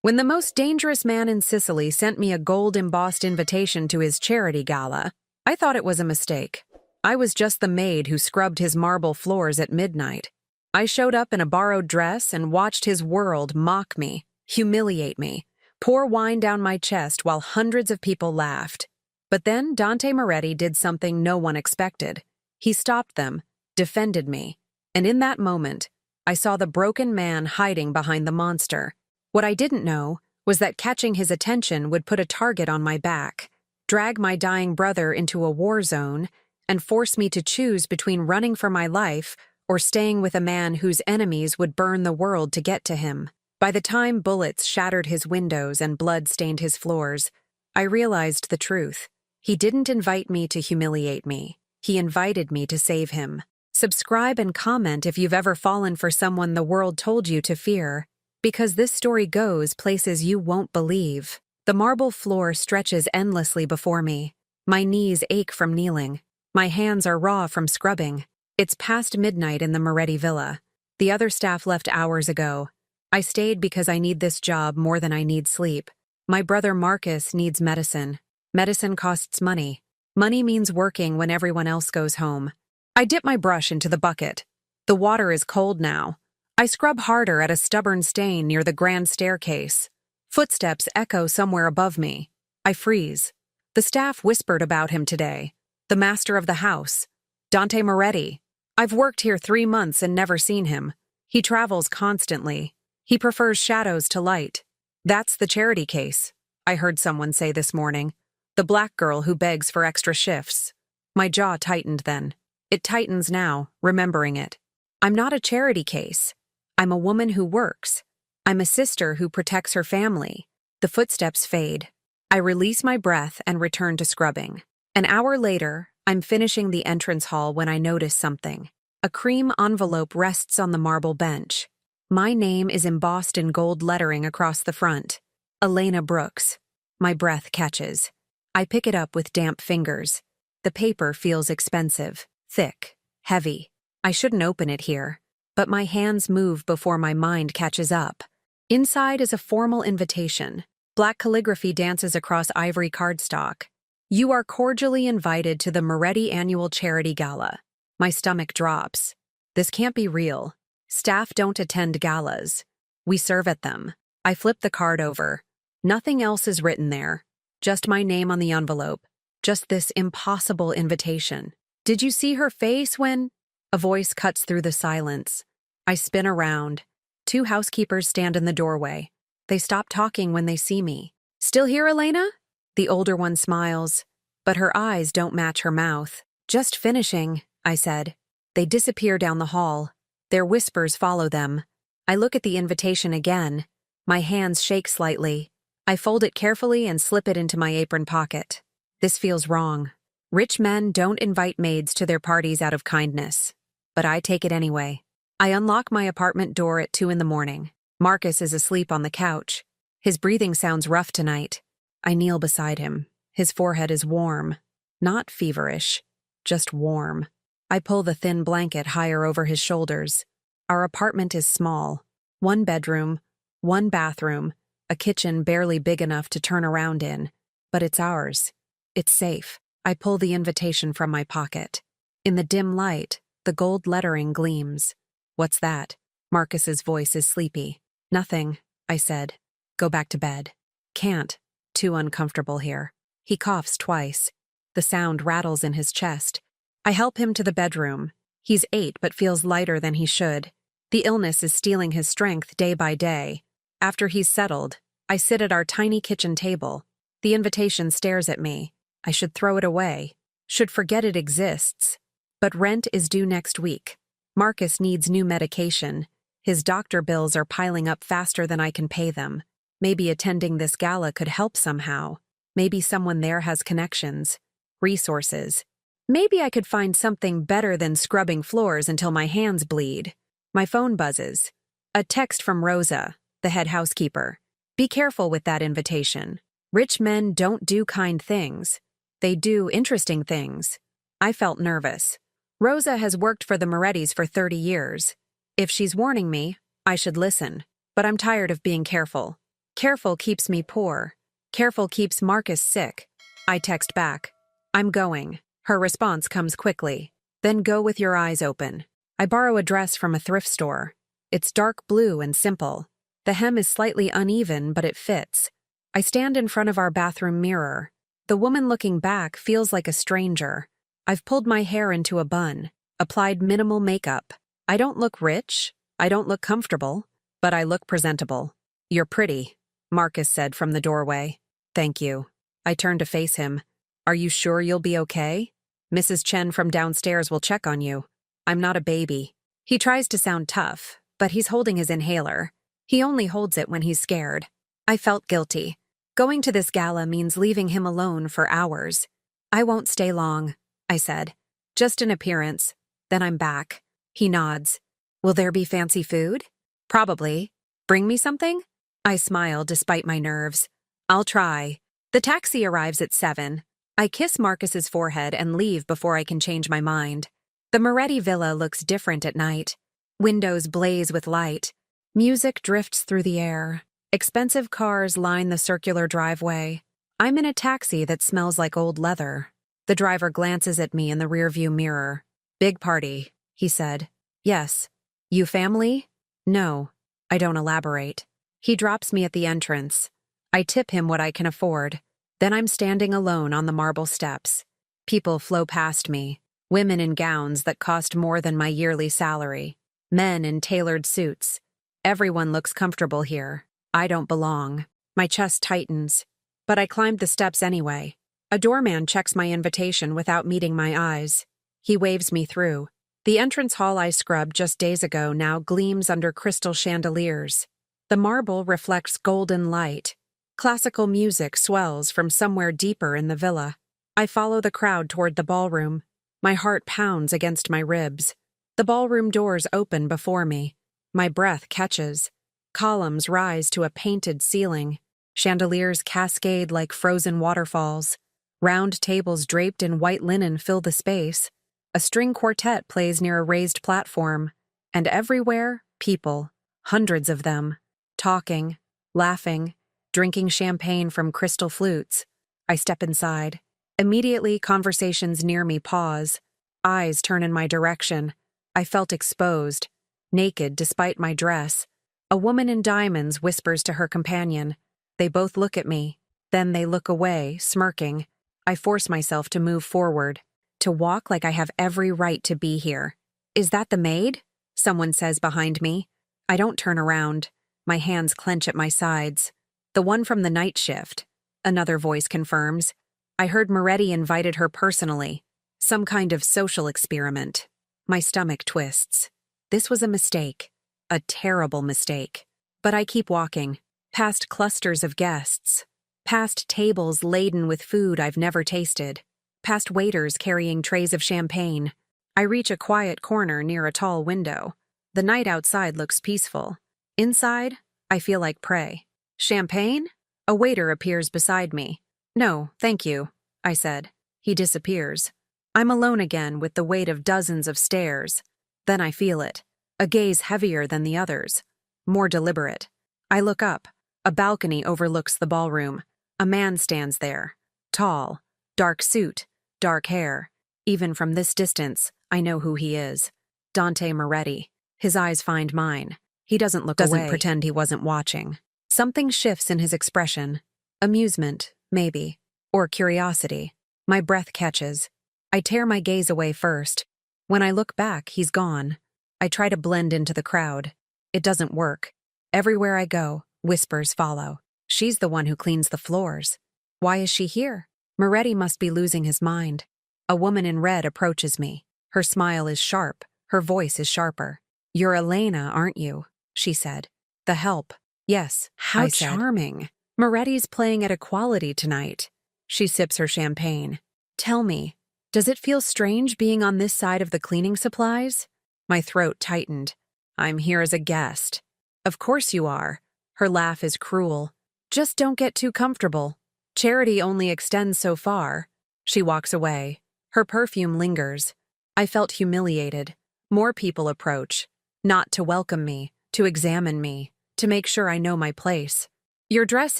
When the most dangerous man in Sicily sent me a gold-embossed invitation to his charity gala, I thought it was a mistake. I was just the maid who scrubbed his marble floors at midnight. I showed up in a borrowed dress and watched his world mock me, humiliate me, pour wine down my chest while hundreds of people laughed. But then Dante Moretti did something no one expected. He stopped them, defended me, and in that moment, I saw the broken man hiding behind the monster. What I didn't know was that catching his attention would put a target on my back, drag my dying brother into a war zone, and force me to choose between running for my life or staying with a man whose enemies would burn the world to get to him. By the time bullets shattered his windows and blood stained his floors, I realized the truth. He didn't invite me to humiliate me. He invited me to save him. Subscribe and comment if you've ever fallen for someone the world told you to fear, because this story goes places you won't believe. The marble floor stretches endlessly before me. My knees ache from kneeling. My hands are raw from scrubbing. It's past midnight in the Moretti villa. The other staff left hours ago. I stayed because I need this job more than I need sleep. My brother Marcus needs medicine. Medicine costs money. Money means working when everyone else goes home. I dip my brush into the bucket. The water is cold now. I scrub harder at a stubborn stain near the grand staircase. Footsteps echo somewhere above me. I freeze. The staff whispered about him today. The master of the house. Dante Moretti. I've worked here 3 months and never seen him. He travels constantly. He prefers shadows to light. That's the charity case, I heard someone say this morning. The black girl who begs for extra shifts. My jaw tightened then. It tightens now, remembering it. I'm not a charity case. I'm a woman who works. I'm a sister who protects her family. The footsteps fade. I release my breath and return to scrubbing. An hour later, I'm finishing the entrance hall when I notice something. A cream envelope rests on the marble bench. My name is embossed in gold lettering across the front. Elena Brooks. My breath catches. I pick it up with damp fingers. The paper feels expensive, thick, heavy. I shouldn't open it here. But my hands move before my mind catches up. Inside is a formal invitation. Black calligraphy dances across ivory cardstock. You are cordially invited to the Moretti Annual Charity Gala. My stomach drops. This can't be real. Staff don't attend galas. We serve at them. I flip the card over. Nothing else is written there. Just my name on the envelope. Just this impossible invitation. Did you see her face when... A voice cuts through the silence. I spin around. 2 housekeepers stand in the doorway. They stop talking when they see me. Still here, Elena? The older one smiles, but her eyes don't match her mouth. Just finishing, I said. They disappear down the hall. Their whispers follow them. I look at the invitation again. My hands shake slightly. I fold it carefully and slip it into my apron pocket. This feels wrong. Rich men don't invite maids to their parties out of kindness. But I take it anyway. I unlock my apartment door at 2 in the morning. Marcus is asleep on the couch. His breathing sounds rough tonight. I kneel beside him. His forehead is warm. Not feverish, just warm. I pull the thin blanket higher over his shoulders. Our apartment is small. 1 bedroom, 1 bathroom, a kitchen barely big enough to turn around in. But it's ours. It's safe. I pull the invitation from my pocket. In the dim light, the gold lettering gleams. What's that? Marcus's voice is sleepy. Nothing, I said. Go back to bed. Can't. Too uncomfortable here. He coughs twice. The sound rattles in his chest. I help him to the bedroom. He's 8 but feels lighter than he should. The illness is stealing his strength day by day. After he's settled, I sit at our tiny kitchen table. The invitation stares at me. I should throw it away. Should forget it exists. But rent is due next week. Marcus needs new medication. His doctor bills are piling up faster than I can pay them. Maybe attending this gala could help somehow. Maybe someone there has connections, resources. Maybe I could find something better than scrubbing floors until my hands bleed. My phone buzzes. A text from Rosa, the head housekeeper. Be careful with that invitation. Rich men don't do kind things. They do interesting things. I felt nervous. Rosa has worked for the Morettis for 30 years. If she's warning me, I should listen. But I'm tired of being careful. Careful keeps me poor. Careful keeps Marcus sick. I text back. I'm going. Her response comes quickly. Then go with your eyes open. I borrow a dress from a thrift store. It's dark blue and simple. The hem is slightly uneven, but it fits. I stand in front of our bathroom mirror. The woman looking back feels like a stranger. I've pulled my hair into a bun, applied minimal makeup. I don't look rich. I don't look comfortable, but I look presentable. You're pretty, Marcus said from the doorway. Thank you. I turn to face him. Are you sure you'll be okay? Mrs. Chen from downstairs will check on you. I'm not a baby. He tries to sound tough, but he's holding his inhaler. He only holds it when he's scared. I felt guilty. Going to this gala means leaving him alone for hours. I won't stay long, I said. Just an appearance. Then I'm back. He nods. Will there be fancy food? Probably. Bring me something? I smile despite my nerves. I'll try. The taxi arrives at 7. I kiss Marcus's forehead and leave before I can change my mind. The Moretti villa looks different at night. Windows blaze with light. Music drifts through the air. Expensive cars line the circular driveway. I'm in a taxi that smells like old leather. The driver glances at me in the rearview mirror. Big party, he said. Yes. You family? No. I don't elaborate. He drops me at the entrance. I tip him what I can afford. Then I'm standing alone on the marble steps. People flow past me. Women in gowns that cost more than my yearly salary. Men in tailored suits. Everyone looks comfortable here. I don't belong. My chest tightens. But I climbed the steps anyway. A doorman checks my invitation without meeting my eyes. He waves me through. The entrance hall I scrubbed just days ago now gleams under crystal chandeliers. The marble reflects golden light. Classical music swells from somewhere deeper in the villa. I follow the crowd toward the ballroom. My heart pounds against my ribs. The ballroom doors open before me. My breath catches. Columns rise to a painted ceiling. Chandeliers cascade like frozen waterfalls. Round tables draped in white linen fill the space. A string quartet plays near a raised platform. And everywhere, people, hundreds of them, talking, laughing, drinking champagne from crystal flutes. I step inside. Immediately, conversations near me pause. Eyes turn in my direction. I felt exposed, naked despite my dress. A woman in diamonds whispers to her companion. They both look at me. Then they look away, smirking. I force myself to move forward, to walk like I have every right to be here. Is that the maid? Someone says behind me. I don't turn around. My hands clench at my sides. The one from the night shift. Another voice confirms. I heard Moretti invited her personally. Some kind of social experiment. My stomach twists. This was a mistake. A terrible mistake. But I keep walking, past clusters of guests, past tables laden with food I've never tasted, past waiters carrying trays of champagne. I reach a quiet corner near a tall window. The night outside looks peaceful. Inside, I feel like prey. Champagne? A waiter appears beside me. No, thank you, I said. He disappears. I'm alone again with the weight of dozens of stares. Then I feel it. A gaze heavier than the others. More deliberate. I look up. A balcony overlooks the ballroom. A man stands there. Tall. Dark suit. Dark hair. Even from this distance, I know who he is. Dante Moretti. His eyes find mine. He doesn't look away. Doesn't pretend he wasn't watching. Something shifts in his expression. Amusement, maybe. Or curiosity. My breath catches. I tear my gaze away first. When I look back, he's gone. I try to blend into the crowd. It doesn't work. Everywhere I go, whispers follow. She's the one who cleans the floors. Why is she here? Moretti must be losing his mind. A woman in red approaches me. Her smile is sharp. Her voice is sharper. You're Elena, aren't you? She said. The help. Yes, how charming. Moretti's playing at equality tonight. She sips her champagne. Tell me, does it feel strange being on this side of the cleaning supplies? My throat tightened. I'm here as a guest. Of course you are. Her laugh is cruel. Just don't get too comfortable. Charity only extends so far. She walks away. Her perfume lingers. I felt humiliated. More people approach. Not to welcome me, to examine me, to make sure I know my place. Your dress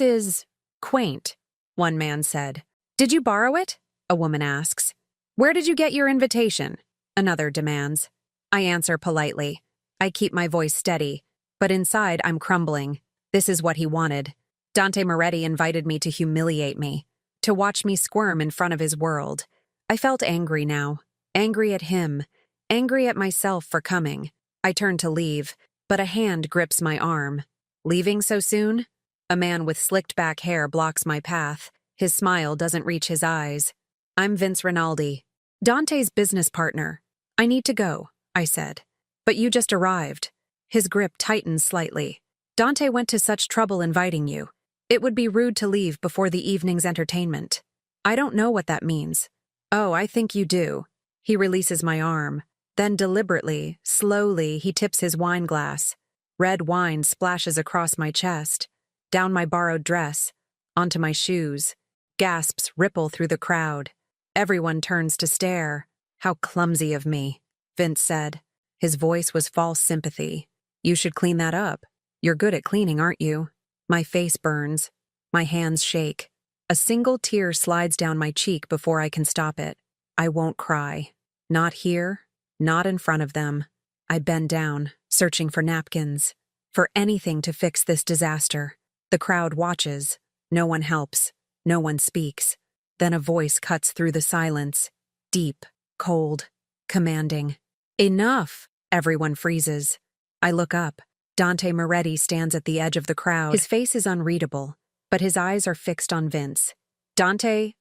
is quaint, one man said. Did you borrow it? A woman asks. Where did you get your invitation? Another demands. I answer politely. I keep my voice steady, but inside I'm crumbling. This is what he wanted. Dante Moretti invited me to humiliate me, to watch me squirm in front of his world. I felt angry now, angry at him, angry at myself for coming. I turn to leave, but a hand grips my arm. Leaving so soon? A man with slicked back hair blocks my path. His smile doesn't reach his eyes. I'm Vince Rinaldi, Dante's business partner. I need to go, I said. But you just arrived. His grip tightens slightly. Dante went to such trouble inviting you. It would be rude to leave before the evening's entertainment. I don't know what that means. Oh, I think you do. He releases my arm. Then deliberately, slowly, he tips his wine glass. Red wine splashes across my chest, down my borrowed dress, onto my shoes. Gasps ripple through the crowd. Everyone turns to stare. How clumsy of me, Vince said. His voice was false sympathy. You should clean that up. You're good at cleaning, aren't you? My face burns. My hands shake. A single tear slides down my cheek before I can stop it. I won't cry. Not here, not in front of them. I bend down, searching for napkins, for anything to fix this disaster. The crowd watches. No one helps. No one speaks. Then a voice cuts through the silence. Deep, cold, commanding. Enough! Everyone freezes. I look up. Dante Moretti stands at the edge of the crowd. His face is unreadable, but his eyes are fixed on Vince. Dante,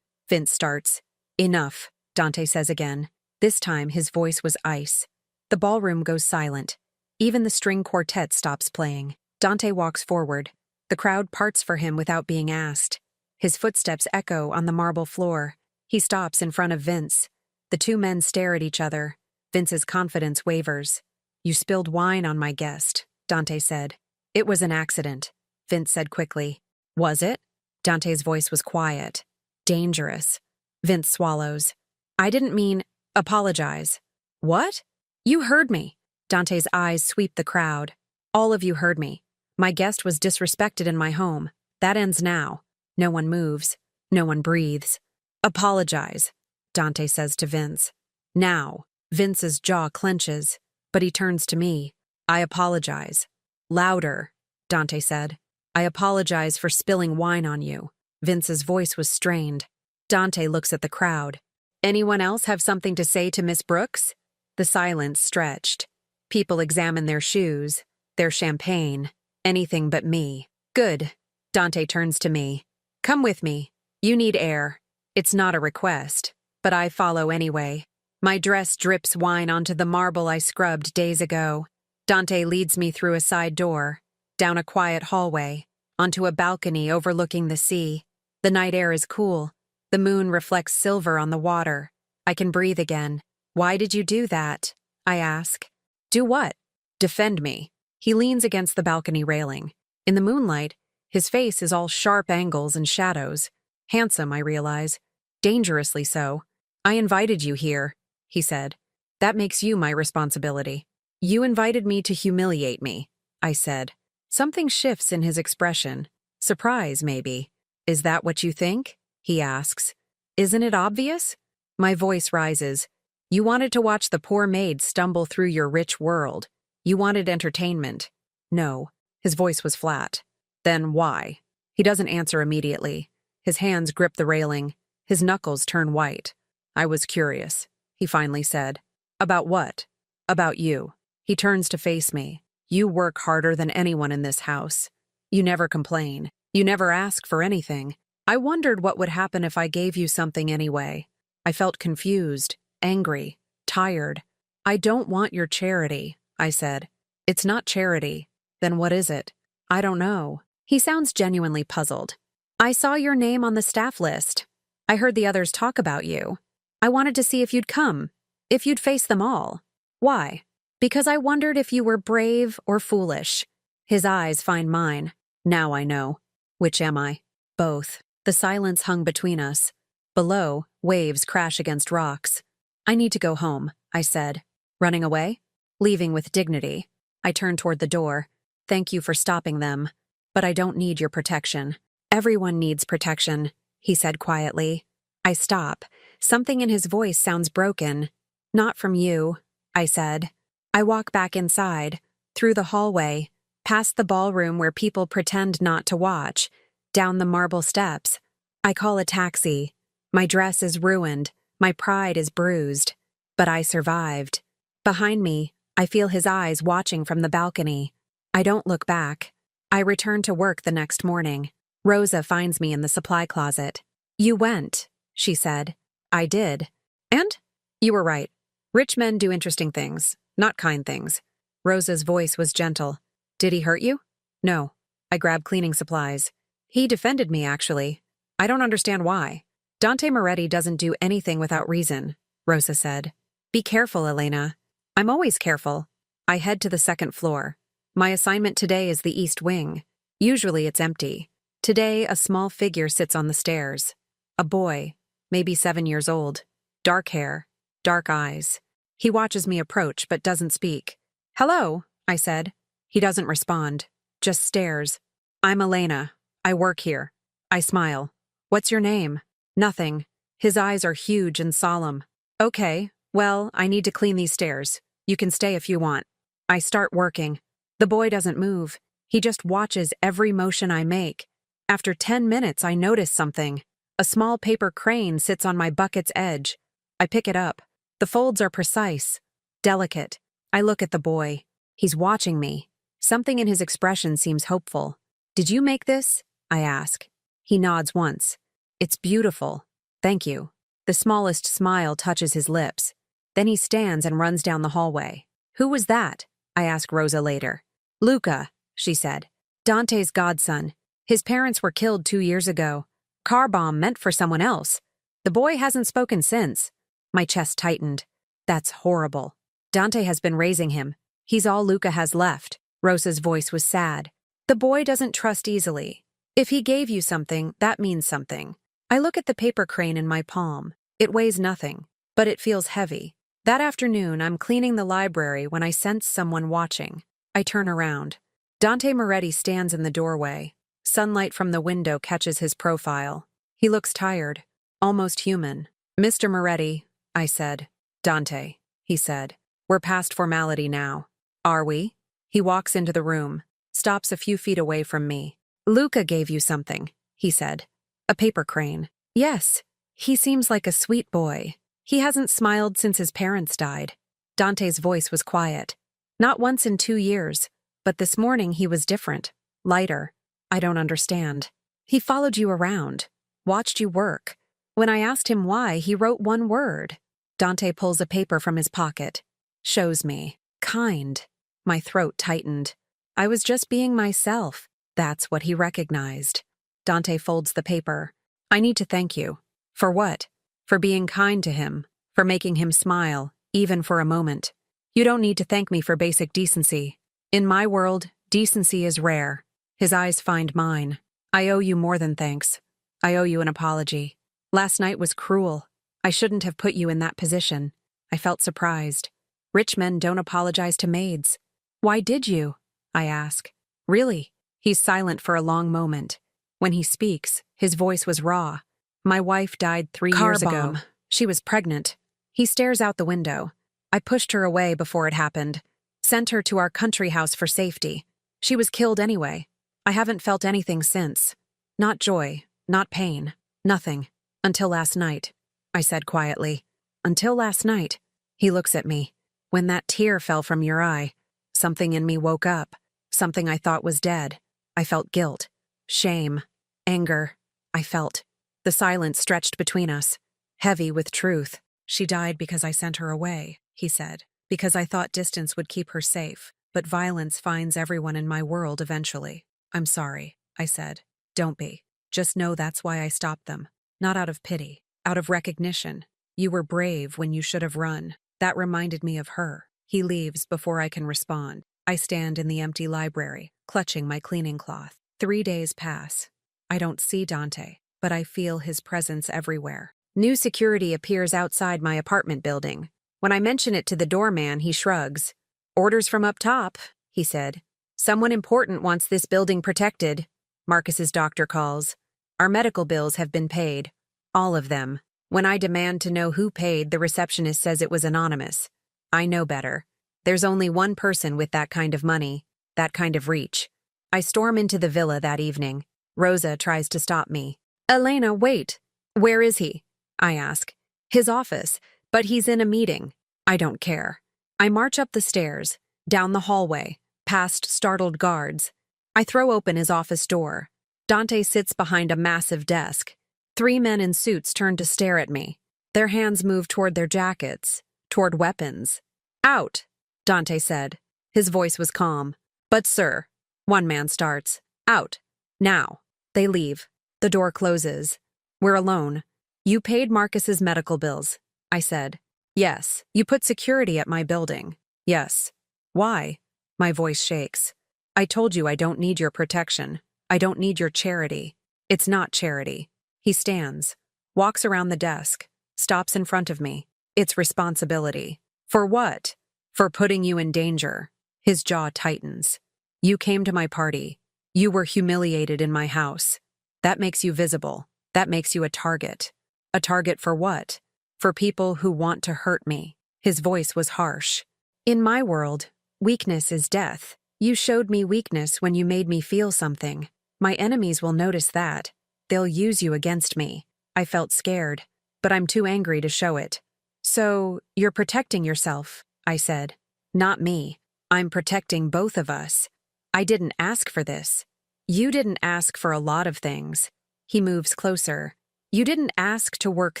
Vince starts. Enough, Dante says again. This time his voice was ice. The ballroom goes silent. Even the string quartet stops playing. Dante walks forward. The crowd parts for him without being asked. His footsteps echo on the marble floor. He stops in front of Vince. The two men stare at each other. Vince's confidence wavers. You spilled wine on my guest, Dante said. It was an accident, Vince said quickly. Was it? Dante's voice was quiet. Dangerous. Vince swallows. I didn't mean, apologize. What? You heard me. Dante's eyes sweep the crowd. All of you heard me. My guest was disrespected in my home. That ends now. No one moves. No one breathes. Apologize, Dante says to Vince. Now. Vince's jaw clenches, but he turns to me. I apologize. Louder, Dante said. I apologize for spilling wine on you. Vince's voice was strained. Dante looks at the crowd. Anyone else have something to say to Miss Brooks? The silence stretched. People examine their shoes, their champagne, anything but me. Good. Dante turns to me. Come with me. You need air. It's not a request, but I follow anyway. My dress drips wine onto the marble I scrubbed days ago. Dante leads me through a side door, down a quiet hallway, onto a balcony overlooking the sea. The night air is cool. The moon reflects silver on the water. I can breathe again. Why did you do that? I ask. Do what? Defend me. He leans against the balcony railing. In the moonlight, his face is all sharp angles and shadows. Handsome, I realize. Dangerously so. I invited you here, he said. That makes you my responsibility. You invited me to humiliate me, I said. Something shifts in his expression. Surprise, maybe. Is that what you think? He asks. Isn't it obvious? My voice rises. You wanted to watch the poor maid stumble through your rich world. You wanted entertainment. No. His voice was flat. Then why? He doesn't answer immediately. His hands grip the railing. His knuckles turn white. I was curious, he finally said. About what? About you. He turns to face me. You work harder than anyone in this house. You never complain. You never ask for anything. I wondered what would happen if I gave you something anyway. I felt confused, angry, tired. I don't want your charity, I said. It's not charity. Then what is it? I don't know. He sounds genuinely puzzled. I saw your name on the staff list. I heard the others talk about you. I wanted to see if you'd come, if you'd face them all. Why? Because I wondered if you were brave or foolish. His eyes find mine. Now I know. Which am I? Both. The silence hung between us. Below, waves crash against rocks. I need to go home, I said. Running away? Leaving with dignity. I turned toward the door. Thank you for stopping them. but I don't need your protection. Everyone needs protection, he said quietly. I stop. Something in his voice sounds broken. Not from you, I said. I walk back inside, through the hallway, past the ballroom where people pretend not to watch, down the marble steps. I call a taxi. My dress is ruined. My pride is bruised. But I survived. Behind me, I feel his eyes watching from the balcony. I don't look back. I return to work the next morning. Rosa finds me in the supply closet. You went, she said. I did. And? You were right. Rich men do interesting things, not kind things. Rosa's voice was gentle. Did he hurt you? No. I grabbed cleaning supplies. He defended me, actually. I don't understand why. Dante Moretti doesn't do anything without reason, Rosa said. Be careful, Elena. I'm always careful. I head to the second floor. My assignment today is the East Wing. Usually it's empty. Today, a small figure sits on the stairs. A boy, maybe 7 years old. Dark hair, dark eyes. He watches me approach but doesn't speak. Hello, I said. He doesn't respond, just stares. I'm Elena. I work here. I smile. What's your name? Nothing. His eyes are huge and solemn. Okay, well, I need to clean these stairs. You can stay if you want. I start working. The boy doesn't move. He just watches every motion I make. After 10 minutes, I notice something. A small paper crane sits on my bucket's edge. I pick it up. The folds are precise, delicate. I look at the boy. He's watching me. Something in his expression seems hopeful. Did you make this? I ask. He nods once. It's beautiful. Thank you. The smallest smile touches his lips. Then he stands and runs down the hallway. Who was that? I ask Rosa later. Luca, she said. Dante's godson. His parents were killed 2 years ago. Car bomb meant for someone else. The boy hasn't spoken since. My chest tightened. That's horrible. Dante has been raising him. He's all Luca has left. Rosa's voice was sad. The boy doesn't trust easily. If he gave you something, that means something. I look at the paper crane in my palm. It weighs nothing, but it feels heavy. That afternoon, I'm cleaning the library when I sense someone watching. I turn around. Dante Moretti stands in the doorway. Sunlight from the window catches his profile. He looks tired, almost human. Mr. Moretti, I said. Dante, he said. We're past formality now. Are we? He walks into the room, stops a few feet away from me. Luca gave you something, he said. A paper crane. Yes. He seems like a sweet boy. He hasn't smiled since his parents died. Dante's voice was quiet. Not once in 2 years, but this morning he was different, lighter. I don't understand. He followed you around, watched you work. When I asked him why, he wrote one word. Dante pulls a paper from his pocket. Shows me. Kind. My throat tightened. I was just being myself. That's what he recognized. Dante folds the paper. I need to thank you. For what? For being kind to him. For making him smile, even for a moment. You don't need to thank me for basic decency. In my world, decency is rare. His eyes find mine. I owe you more than thanks. I owe you an apology. Last night was cruel. I shouldn't have put you in that position. I felt surprised. Rich men don't apologize to maids. Why did you? I ask. Really? He's silent for a long moment. When he speaks, his voice was raw. My wife died 3 years ago. She was pregnant. He stares out the window. I pushed her away before it happened. Sent her to our country house for safety. She was killed anyway. I haven't felt anything since. Not joy, not pain, nothing. Until last night, I said quietly. Until last night. He looks at me. When that tear fell from your eye, something in me woke up. Something I thought was dead. I felt guilt, shame, anger. I felt. The silence stretched between us, heavy with truth. She died because I sent her away, he said. Because I thought distance would keep her safe. But violence finds everyone in my world eventually. I'm sorry, I said. Don't be. Just know that's why I stopped them. Not out of pity, out of recognition. You were brave when you should have run. That reminded me of her. He leaves before I can respond. I stand in the empty library, clutching my cleaning cloth. 3 days pass. I don't see Dante, but I feel his presence everywhere. New security appears outside my apartment building. When I mention it to the doorman, he shrugs. Orders from up top, he said. Someone important wants this building protected. Marcus's doctor calls. Our medical bills have been paid. All of them. When I demand to know who paid, the receptionist says it was anonymous. I know better. There's only one person with that kind of money, that kind of reach. I storm into the villa that evening. Rosa tries to stop me. Elena, wait. Where is he? I ask. His office, but he's in a meeting. I don't care. I march up the stairs, down the hallway, past startled guards. I throw open his office door. Dante sits behind a massive desk. 3 men in suits turn to stare at me. Their hands move toward their jackets, toward weapons. Out, Dante said. His voice was calm. But sir, one man starts. Out. Now. They leave. The door closes. We're alone. You paid Marcus's medical bills, I said. Yes. You put security at my building. Yes. Why? My voice shakes. I told you I don't need your protection. I don't need your charity. It's not charity. He stands, walks around the desk, stops in front of me. It's responsibility. For what? For putting you in danger. His jaw tightens. You came to my party. You were humiliated in my house. That makes you visible. That makes you a target. A target for what? For people who want to hurt me. His voice was harsh. In my world, weakness is death. You showed me weakness when you made me feel something. My enemies will notice that. They'll use you against me. I felt scared, but I'm too angry to show it. So, you're protecting yourself, I said. Not me. I'm protecting both of us. I didn't ask for this. You didn't ask for a lot of things. He moves closer. You didn't ask to work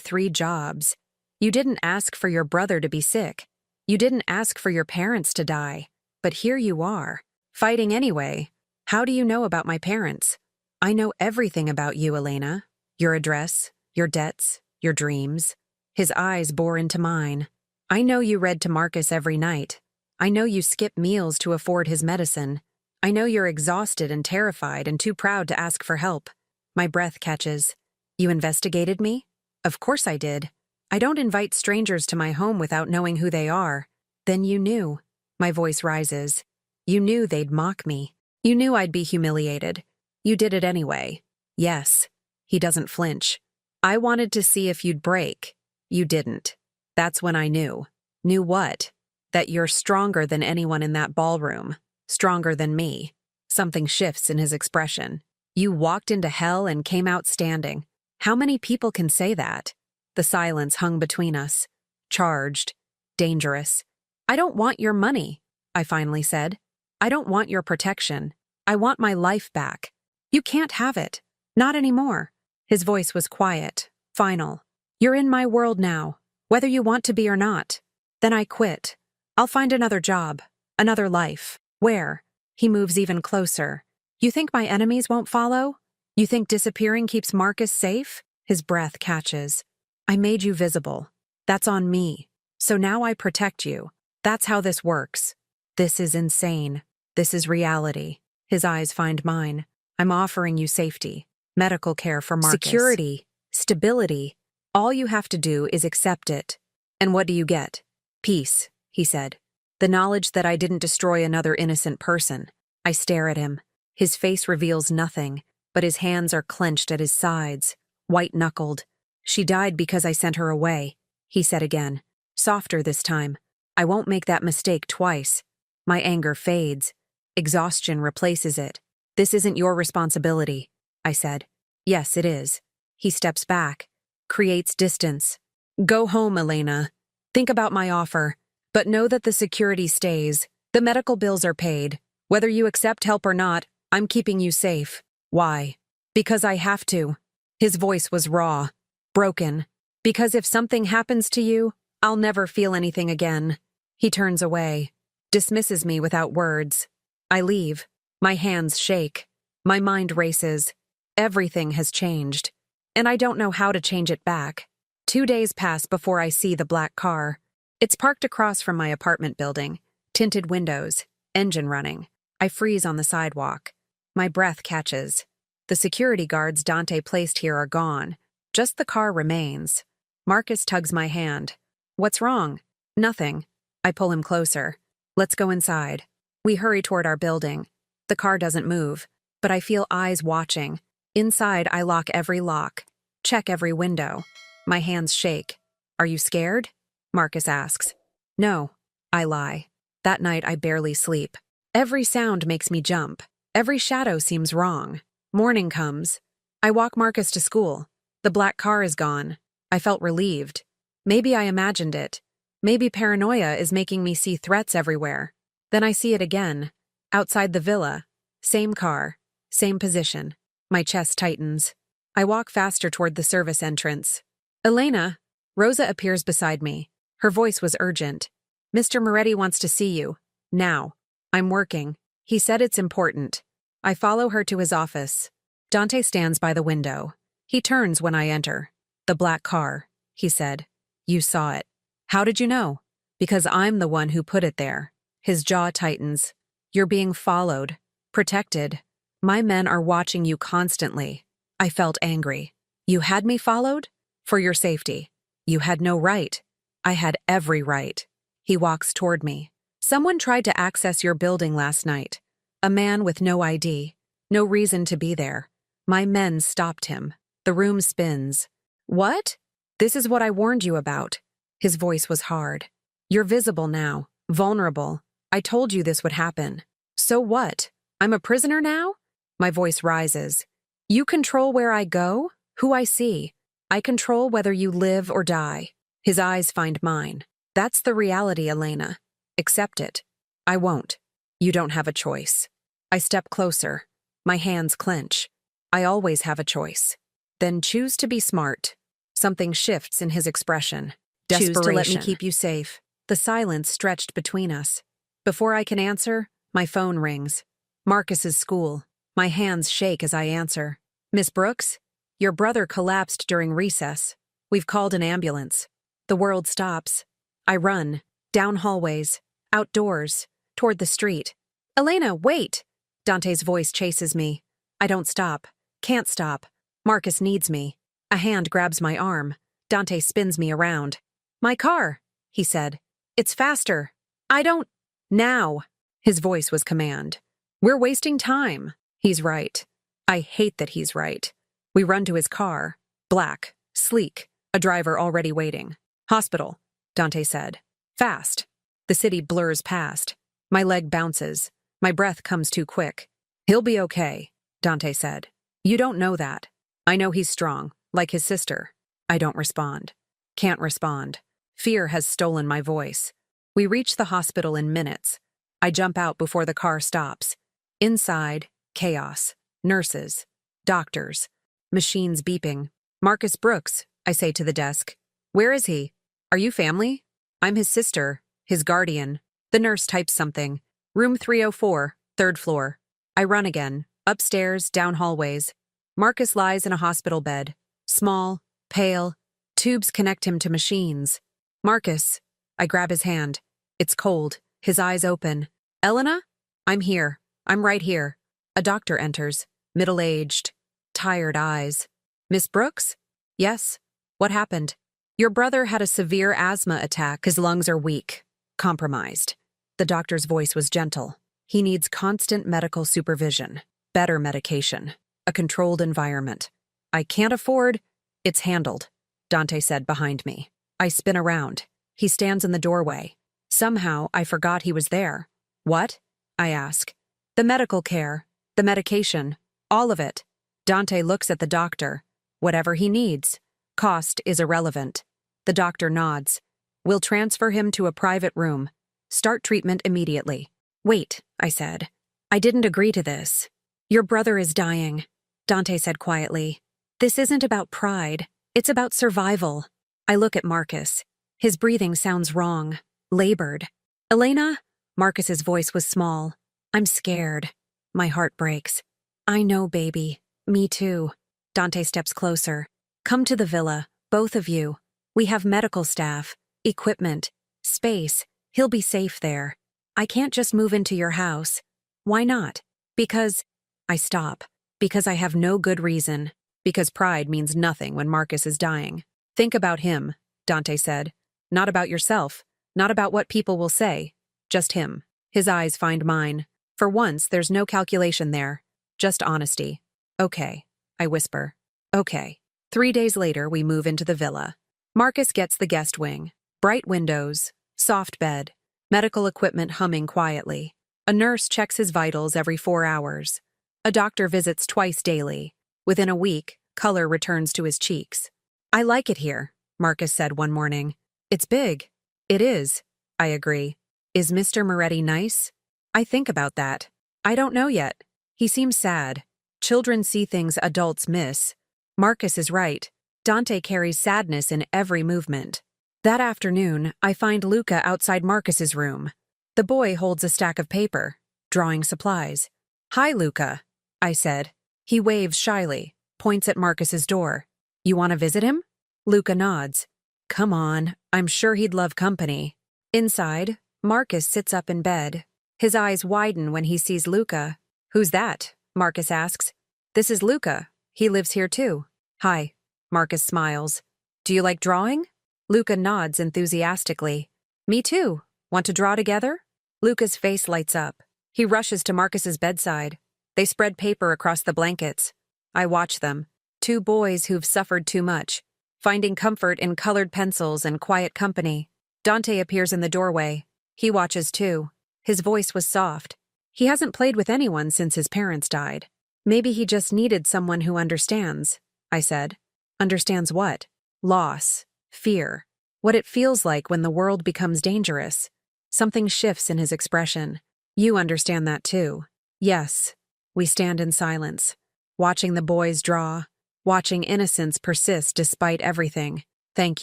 3 jobs. You didn't ask for your brother to be sick. You didn't ask for your parents to die. But here you are, fighting anyway. How do you know about my parents? I know everything about you, Elena. Your address, your debts, your dreams. His eyes bore into mine. I know you read to Marcus every night. I know you skip meals to afford his medicine. I know you're exhausted and terrified and too proud to ask for help. My breath catches. You investigated me? Of course I did. I don't invite strangers to my home without knowing who they are. Then you knew. My voice rises. You knew they'd mock me. You knew I'd be humiliated. You did it anyway. Yes. He doesn't flinch. I wanted to see if you'd break. You didn't. That's when I knew. Knew what? That you're stronger than anyone in that ballroom. Stronger than me. Something shifts in his expression. You walked into hell and came out standing. How many people can say that? The silence hung between us. Charged. Dangerous. I don't want your money, I finally said. I don't want your protection. I want my life back. You can't have it. Not anymore. His voice was quiet, final. You're in my world now, whether you want to be or not. Then I quit. I'll find another job, another life. Where? He moves even closer. You think my enemies won't follow? You think disappearing keeps Marcus safe? His breath catches. I made you visible. That's on me. So now I protect you. That's how this works. This is insane. This is reality. His eyes find mine. I'm offering you safety, medical care for Marcus. Security, stability. All you have to do is accept it. And what do you get? Peace, he said. The knowledge that I didn't destroy another innocent person. I stare at him. His face reveals nothing, but his hands are clenched at his sides, white-knuckled. She died because I sent her away, he said again, softer this time. I won't make that mistake twice. My anger fades. Exhaustion replaces it. This isn't your responsibility, I said. Yes, it is. He steps back, creates distance. Go home, Elena. Think about my offer, but know that the security stays. The medical bills are paid. Whether you accept help or not, I'm keeping you safe. Why? Because I have to. His voice was raw, broken. Because if something happens to you, I'll never feel anything again. He turns away, dismisses me without words. I leave. My hands shake. My mind races. Everything has changed. And I don't know how to change it back. 2 days pass before I see the black car. It's parked across from my apartment building. Tinted windows, engine running. I freeze on the sidewalk. My breath catches. The security guards Dante placed here are gone. Just the car remains. Marcus tugs my hand. What's wrong? Nothing. I pull him closer. Let's go inside. We hurry toward our building. The car doesn't move, but I feel eyes watching. Inside, I lock every lock, check every window. My hands shake. Are you scared? Marcus asks. No, I lie. That night, I barely sleep. Every sound makes me jump. Every shadow seems wrong. Morning comes. I walk Marcus to school. The black car is gone. I felt relieved. Maybe I imagined it. Maybe paranoia is making me see threats everywhere. Then I see it again. Outside the villa. Same car. Same position. My chest tightens. I walk faster toward the service entrance. Elena. Rosa appears beside me. Her voice was urgent. Mr. Moretti wants to see you. Now. I'm working. He said it's important. I follow her to his office. Dante stands by the window. He turns when I enter. The black car, he said. You saw it. How did you know? Because I'm the one who put it there. His jaw tightens. You're being followed. Protected. My men are watching you constantly. I felt angry. You had me followed? For your safety. You had no right. I had every right. He walks toward me. Someone tried to access your building last night. A man with no ID. No reason to be there. My men stopped him. The room spins. What? This is what I warned you about. His voice was hard. You're visible now. Vulnerable. I told you this would happen. So what? I'm a prisoner now? My voice rises. You control where I go, who I see. I control whether you live or die. His eyes find mine. That's the reality, Elena. Accept it. I won't. You don't have a choice. I step closer. My hands clench. I always have a choice. Then choose to be smart. Something shifts in his expression. Desperation. Choose to let me keep you safe. The silence stretched between us. Before I can answer, my phone rings. Marcus's school. My hands shake as I answer. Miss Brooks? Your brother collapsed during recess. We've called an ambulance. The world stops. I run. Down hallways. Outdoors. Toward the street. Elena, wait! Dante's voice chases me. I don't stop. Can't stop. Marcus needs me. A hand grabs my arm. Dante spins me around. My car, he said. It's faster. I don't... Now. His voice was command. We're wasting time. He's right. I hate that he's right. We run to his car. Black. Sleek. A driver already waiting. Hospital, Dante said. Fast. The city blurs past. My leg bounces. My breath comes too quick. He'll be okay, Dante said. You don't know that. I know he's strong, like his sister. I don't respond. Can't respond. Fear has stolen my voice. We reach the hospital in minutes. I jump out before the car stops. Inside, chaos. Nurses. Doctors. Machines beeping. Marcus Brooks, I say to the desk. Where is he? Are you family? I'm his sister, his guardian. The nurse types something. Room 304, third floor. I run again. Upstairs, down hallways. Marcus lies in a hospital bed. Small, pale. Tubes connect him to machines. Marcus. I grab his hand. It's cold. His eyes open. Elena? I'm here. I'm right here. A doctor enters. Middle-aged. Tired eyes. Miss Brooks? Yes. What happened? Your brother had a severe asthma attack. His lungs are weak. Compromised. The doctor's voice was gentle. He needs constant medical supervision. Better medication. A controlled environment. I can't afford... It's handled, Dante said behind me. I spin around. He stands in the doorway. Somehow, I forgot he was there. What? I ask. The medical care. The medication. All of it. Dante looks at the doctor. Whatever he needs. Cost is irrelevant. The doctor nods. We'll transfer him to a private room. Start treatment immediately. Wait, I said. I didn't agree to this. Your brother is dying, Dante said quietly. This isn't about pride. It's about survival. I look at Marcus. His breathing sounds wrong. Labored. Elena? Marcus's voice was small. I'm scared. My heart breaks. I know, baby. Me too. Dante steps closer. Come to the villa, both of you. We have medical staff, equipment, space. He'll be safe there. I can't just move into your house. Why not? Because... I stop. Because I have no good reason. Because pride means nothing when Marcus is dying. Think about him, Dante said. Not about yourself. Not about what people will say. Just him. His eyes find mine. For once, there's no calculation there, just honesty. Okay, I whisper. Okay. 3 days later, we move into the villa. Marcus gets the guest wing. Bright windows, soft bed, medical equipment humming quietly. A nurse checks his vitals every 4 hours. A doctor visits twice daily. Within a week, color returns to his cheeks. I like it here, Marcus said one morning. It's big. It is. I agree. Is Mr. Moretti nice? I think about that. I don't know yet. He seems sad. Children see things adults miss. Marcus is right. Dante carries sadness in every movement. That afternoon, I find Luca outside Marcus's room. The boy holds a stack of paper, drawing supplies. Hi, Luca, I said. He waves shyly, points at Marcus's door. You want to visit him? Luca nods. Come on, I'm sure he'd love company. Inside, Marcus sits up in bed. His eyes widen when he sees Luca. Who's that? Marcus asks. This is Luca. He lives here too. Hi. Marcus smiles. Do you like drawing? Luca nods enthusiastically. Me too. Want to draw together? Luca's face lights up. He rushes to Marcus's bedside. They spread paper across the blankets. I watch them. 2 boys who've suffered too much, finding comfort in colored pencils and quiet company. Dante appears in the doorway. He watches too. His voice was soft. He hasn't played with anyone since his parents died. Maybe he just needed someone who understands, I said. Understands what? Loss. Fear. What it feels like when the world becomes dangerous. Something shifts in his expression. You understand that too. Yes. We stand in silence, watching the boys draw, watching innocence persist despite everything. Thank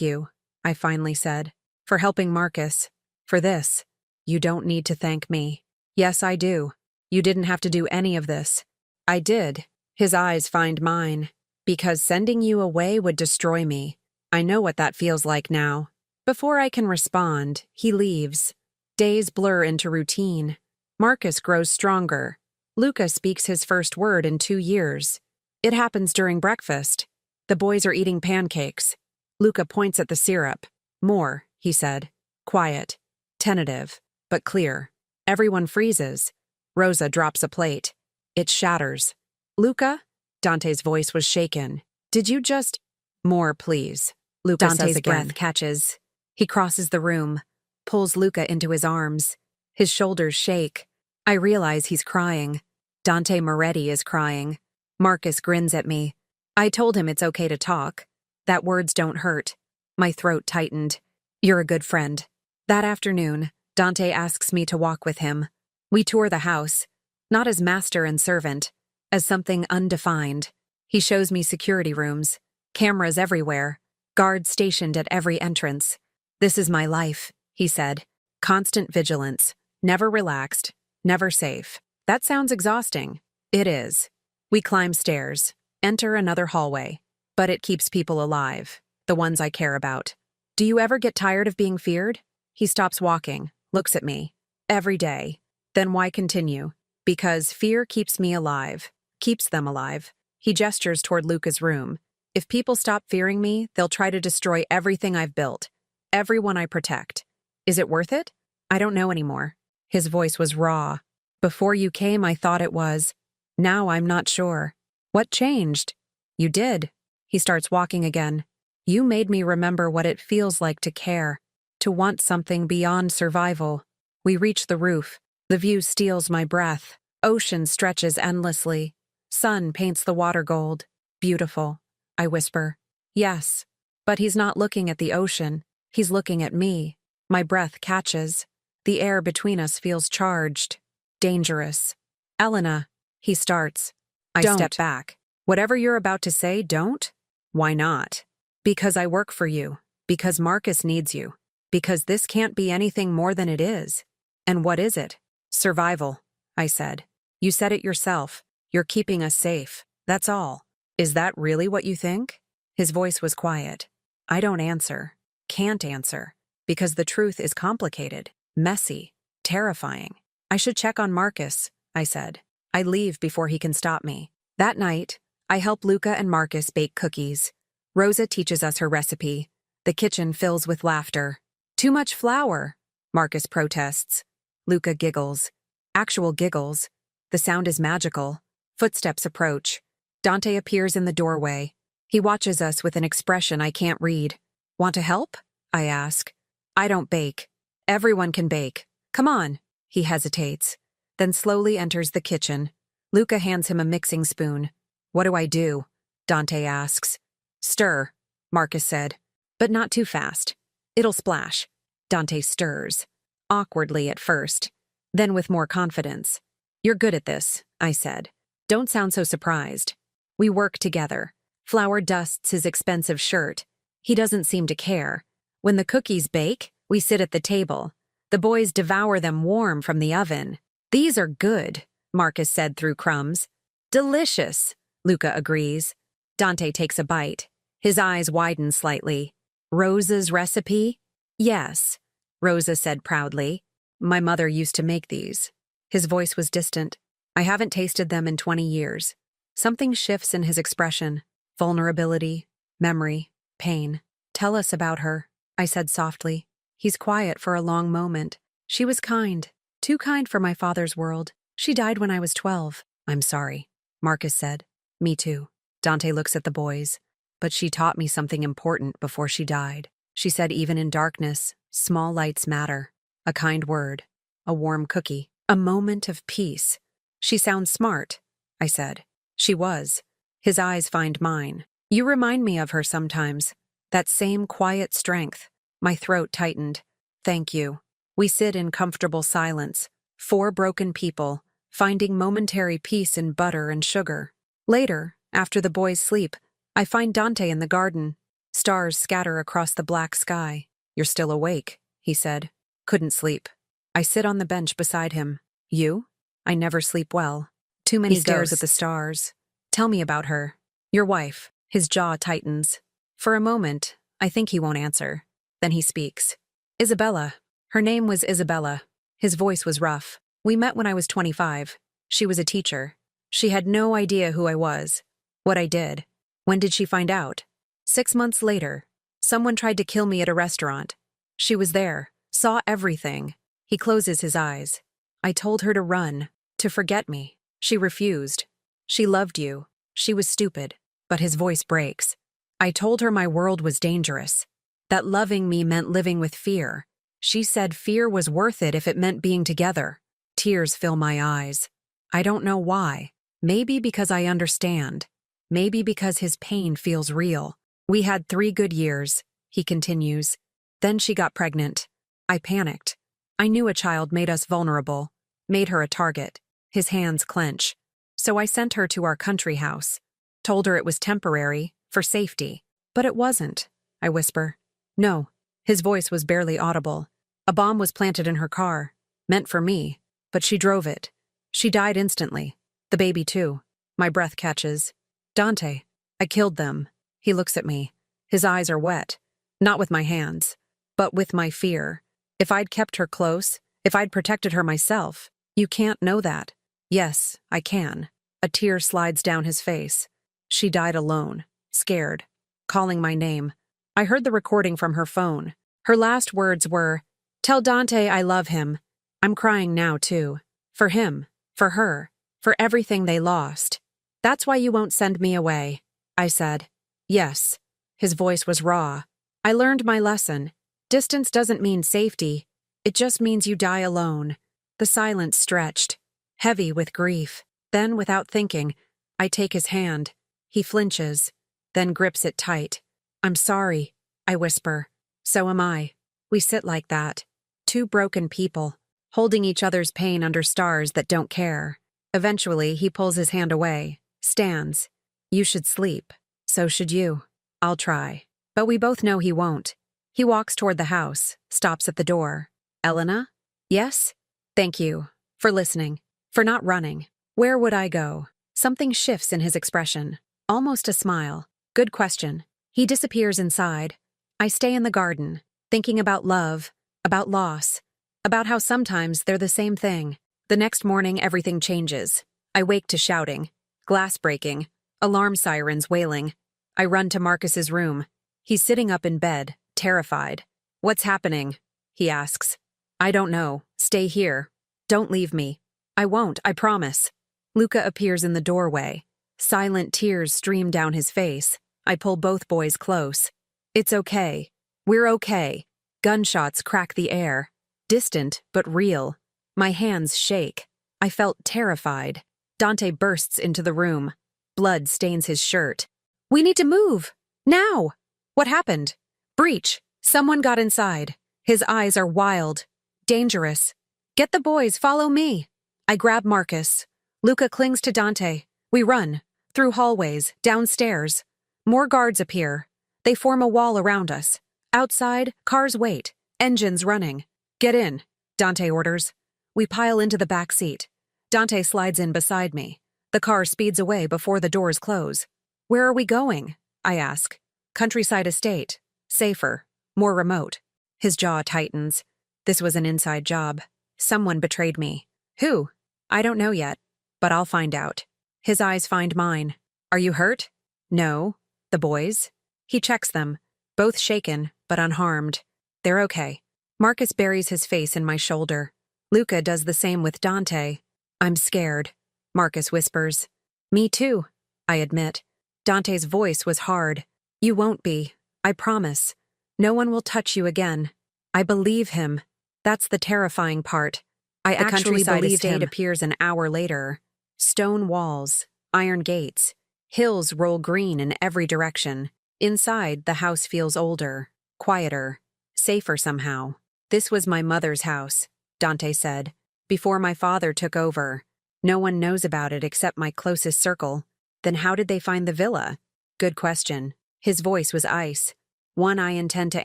you, I finally said, for helping Marcus. For this. You don't need to thank me. Yes, I do. You didn't have to do any of this. I did. His eyes find mine. Because sending you away would destroy me. I know what that feels like now. Before I can respond, he leaves. Days blur into routine. Marcus grows stronger. Luca speaks his first word in 2 years. It happens during breakfast. The boys are eating pancakes. Luca points at the syrup. More, he said. Quiet. Tentative. But clear. Everyone freezes. Rosa drops a plate. It shatters. Luca? Dante's voice was shaken. Did you just— More, please. Luca says again. Dante's breath catches. He crosses the room, pulls Luca into his arms. His shoulders shake. I realize he's crying. Dante Moretti is crying. Marcus grins at me. I told him it's okay to talk. That words don't hurt. My throat tightened. You're a good friend. That afternoon, Dante asks me to walk with him. We tour the house, not as master and servant, as something undefined. He shows me security rooms, cameras everywhere, guards stationed at every entrance. This is my life, he said. Constant vigilance, never relaxed, never safe. That sounds exhausting. It is. We climb stairs, enter another hallway, but it keeps people alive, the ones I care about. Do you ever get tired of being feared? He stops walking, looks at me. Every day. Then why continue? Because fear keeps me alive, keeps them alive. He gestures toward Luca's room. If people stop fearing me, they'll try to destroy everything I've built, everyone I protect. Is it worth it? I don't know anymore. His voice was raw. Before you came, I thought it was. Now I'm not sure. What changed? You did. He starts walking again. You made me remember what it feels like to care, to want something beyond survival. We reach the roof. The view steals my breath. Ocean stretches endlessly. Sun paints the water gold. Beautiful, I whisper. Yes. But he's not looking at the ocean. He's looking at me. My breath catches. The air between us feels charged. Dangerous. Elena, he starts. I step back. Whatever you're about to say, don't? Why not? Because I work for you. Because Marcus needs you. Because this can't be anything more than it is. And what is it? Survival, I said. You said it yourself. You're keeping us safe. That's all. Is that really what you think? His voice was quiet. I don't answer. Can't answer. Because the truth is complicated, messy, terrifying. I should check on Marcus, I said. I leave before he can stop me. That night, I help Luca and Marcus bake cookies. Rosa teaches us her recipe. The kitchen fills with laughter. Too much flour, Marcus protests. Luca giggles. Actual giggles. The sound is magical. Footsteps approach. Dante appears in the doorway. He watches us with an expression I can't read. Want to help? I ask. I don't bake. Everyone can bake. Come on. He hesitates, then slowly enters the kitchen. Luca hands him a mixing spoon. What do I do? Dante asks. Stir, Marcus said. But not too fast. It'll splash. Dante stirs. Awkwardly at first, then with more confidence. You're good at this, I said. Don't sound so surprised. We work together. Flour dusts his expensive shirt. He doesn't seem to care. When the cookies bake, we sit at the table. The boys devour them warm from the oven. These are good, Marcus said through crumbs. Delicious, Luca agrees. Dante takes a bite. His eyes widen slightly. Rosa's recipe? Yes, Rosa said proudly. My mother used to make these. His voice was distant. I haven't tasted them in 20 years. Something shifts in his expression. Vulnerability, memory, pain. Tell us about her, I said softly. He's quiet for a long moment. She was kind. Too kind for my father's world. She died when I was 12. I'm sorry, Marcus said. Me too. Dante looks at the boys. But she taught me something important before she died. She said even in darkness, small lights matter. A kind word. A warm cookie. A moment of peace. She sounds smart, I said. She was. His eyes find mine. You remind me of her sometimes. That same quiet strength. My throat tightened. Thank you. We sit in comfortable silence. 4 broken people, finding momentary peace in butter and sugar. Later, after the boys sleep, I find Dante in the garden. Stars scatter across the black sky. You're still awake, he said. Couldn't sleep. I sit on the bench beside him. You? I never sleep well. Too many stares at the stars. Tell me about her. Your wife. His jaw tightens. For a moment, I think he won't answer. Then he speaks. Isabella. Her name was Isabella. His voice was rough. We met when I was 25. She was a teacher. She had no idea who I was, what I did. When did she find out? 6 months later. Someone tried to kill me at a restaurant. She was there, saw everything. He closes his eyes. I told her to run, to forget me. She refused. She loved you. She was stupid. But his voice breaks. I told her my world was dangerous. That loving me meant living with fear. She said fear was worth it if it meant being together. Tears fill my eyes. I don't know why. Maybe because I understand. Maybe because his pain feels real. We had 3 good years, he continues. Then she got pregnant. I panicked. I knew a child made us vulnerable, made her a target. His hands clench. So I sent her to our country house. Told her it was temporary, for safety. But it wasn't, I whisper. No. His voice was barely audible. A bomb was planted in her car, meant for me, but she drove it. She died instantly. The baby too. My breath catches. Dante, I killed them. He looks at me. His eyes are wet. Not with my hands, but with my fear. If I'd kept her close, if I'd protected her myself, you can't know that. Yes, I can. A tear slides down his face. She died alone, scared, calling my name. I heard the recording from her phone. Her last words were, "Tell Dante I love him." I'm crying now, too. For him, for her, for everything they lost. That's why you won't send me away, I said. Yes. His voice was raw. I learned my lesson. Distance doesn't mean safety. It just means you die alone. The silence stretched, heavy with grief. Then, without thinking, I take his hand. He flinches, then grips it tight. I'm sorry, I whisper. So am I. We sit like that. 2 broken people, holding each other's pain under stars that don't care. Eventually, he pulls his hand away, stands. You should sleep. So should you. I'll try. But we both know he won't. He walks toward the house, stops at the door. Elena? Yes? Thank you. For listening. For not running. Where would I go? Something shifts in his expression. Almost a smile. Good question. He disappears inside. I stay in the garden, thinking about love, about loss, about how sometimes they're the same thing. The next morning, everything changes. I wake to shouting, glass breaking, alarm sirens wailing. I run to Marcus's room. He's sitting up in bed, terrified. What's happening? He asks. I don't know. Stay here. Don't leave me. I won't, I promise. Luca appears in the doorway. Silent tears stream down his face. I pull both boys close. It's okay. We're okay. Gunshots crack the air. Distant, but real. My hands shake. I felt terrified. Dante bursts into the room. Blood stains his shirt. We need to move. Now! What happened? Breach. Someone got inside. His eyes are wild. Dangerous. Get the boys, follow me. I grab Marcus. Luca clings to Dante. We run. Through hallways, downstairs. More guards appear. They form a wall around us. Outside, cars wait. Engines running. Get in, Dante orders. We pile into the back seat. Dante slides in beside me. The car speeds away before the doors close. Where are we going? I ask. Countryside estate. Safer. More remote. His jaw tightens. This was an inside job. Someone betrayed me. Who? I don't know yet, but I'll find out. His eyes find mine. Are you hurt? No. The boys? He checks them. Both shaken, but unharmed. They're okay. Marcus buries his face in my shoulder. Luca does the same with Dante. I'm scared, Marcus whispers. Me too, I admit. Dante's voice was hard. You won't be. I promise. No one will touch you again. I believe him. That's the terrifying part. I actually believe him. Appears an hour later. Stone walls, iron gates. Hills roll green in every direction. Inside, the house feels older, quieter, safer somehow. This was my mother's house, Dante said, before my father took over. No one knows about it except my closest circle. Then how did they find the villa? Good question. His voice was ice. One I intend to